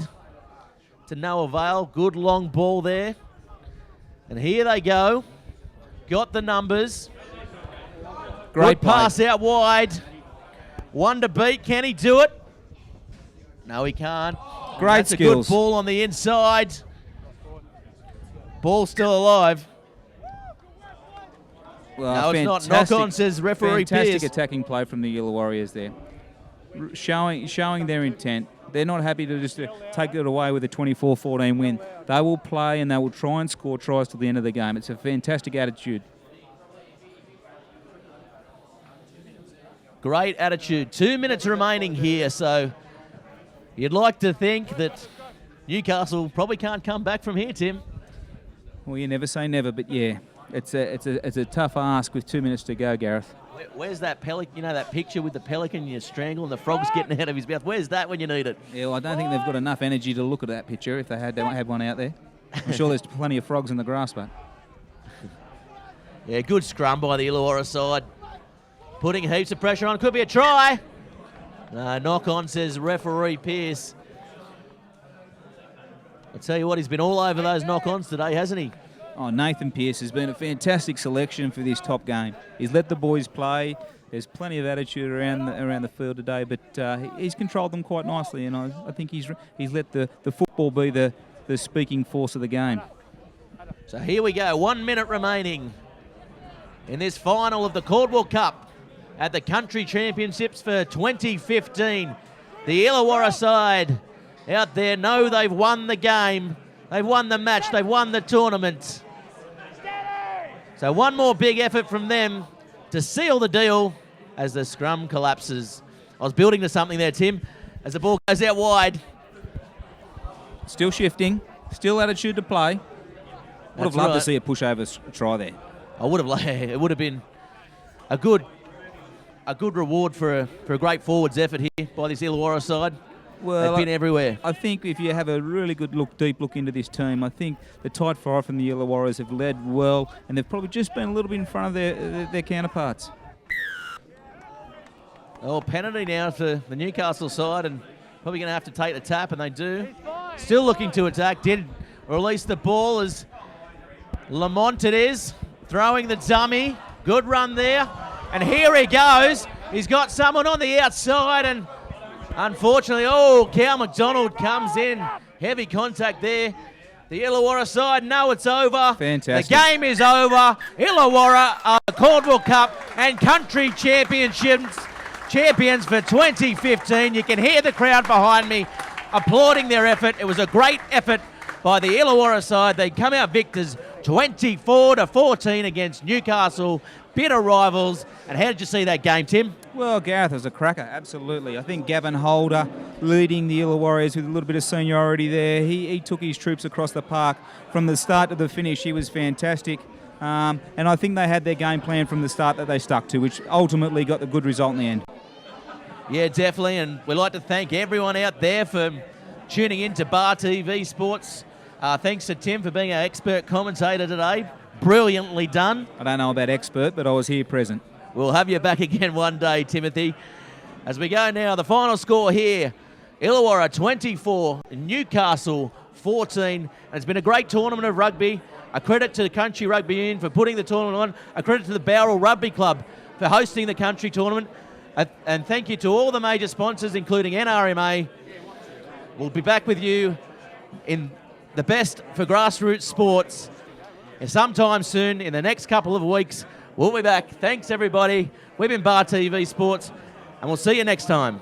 To no avail. Good long ball there. And here they go. Got the numbers. Great Good pass out wide. One to beat. Can he do it? No, he can't. Great That's skills. a good ball on the inside. Ball still alive. Well, no, it's not. Knock on, says referee Fantastic Pearce. attacking play from the Yellow Warriors there. Showing their intent. They're not happy to just take it away with a 24-14 win. They will play and they will try and score tries till the end of the game. It's a fantastic attitude. Great attitude. 2 minutes remaining here, so you'd like to think that Newcastle probably can't come back from here, Tim. Well, you never say never, but yeah, it's a tough ask with 2 minutes to go, Gareth. Where's that pelican? You know that picture with the pelican you strangle and the frog's getting out of his mouth? Where's that when you need it? Yeah, well, I don't think they've got enough energy to look at that picture if they had one out there. I'm sure there's plenty of frogs in the grass, but... Yeah, good scrum by the Illawarra side. Putting heaps of pressure on. Could be a try. No, knock on, says referee Pearce. I'll tell you what, he's been all over those knock-ons today, hasn't he? Oh, Nathan Pearce has been a fantastic selection for this top game. He's let the boys play. There's plenty of attitude around the field today, but he's controlled them quite nicely, and I think he's let the football be the speaking force of the game. So here we go, 1 minute remaining in this final of the Caldwell Cup at the Country Championships for 2015. The Illawarra side out there know they've won the game. They've won the match. They've won the tournament. So one more big effort from them to seal the deal as the scrum collapses. I was building to something there, Tim, as the ball goes out wide. Still shifting. Still attitude to play. Would have loved to see a pushover try there. I would have. It would have been a good reward for a great forwards effort here by this Illawarra side. Well, they've been everywhere. I think if you have a really good deep look into this team, I think the tight five from the Illawarras have led well, and they've probably just been a little bit in front of their counterparts. Oh, penalty now for the Newcastle side, and probably going to have to take the tap, and they do. Still looking to attack. Did release the ball as Lamont it is, throwing the dummy. Good run there. And here he goes. He's got someone on the outside, and unfortunately, Cal McDonald comes in. Heavy contact there. The Illawarra side know it's over. Fantastic. The game is over. Illawarra are the Caldwell Cup and Country Champions for 2015. You can hear the crowd behind me applauding their effort. It was a great effort by the Illawarra side. They come out victors 24-14 against Newcastle. Bitter rivals. And how did you see that game, Tim? Well, Gareth was a cracker, absolutely. I think Gavin Holder leading the Illawarras with a little bit of seniority there. He took his troops across the park from the start to the finish. He was fantastic. And I think they had their game plan from the start that they stuck to, which ultimately got the good result in the end. Yeah, definitely. And we'd like to thank everyone out there for tuning in to Bar TV Sports. Thanks to Tim for being our expert commentator today. Brilliantly done. I don't know about expert, but I was here present. We'll have you back again one day, Timothy. As we go now, the final score here, Illawarra 24, Newcastle 14. And it's been a great tournament of rugby. A credit to the Country Rugby Union for putting the tournament on. A credit to the Bowral Rugby Club for hosting the country tournament. And thank you to all the major sponsors, including NRMA. We'll be back with you in the best for grassroots sports sometime soon in the next couple of weeks. We'll be back. Thanks, everybody. We've been Bar TV Sports, and we'll see you next time.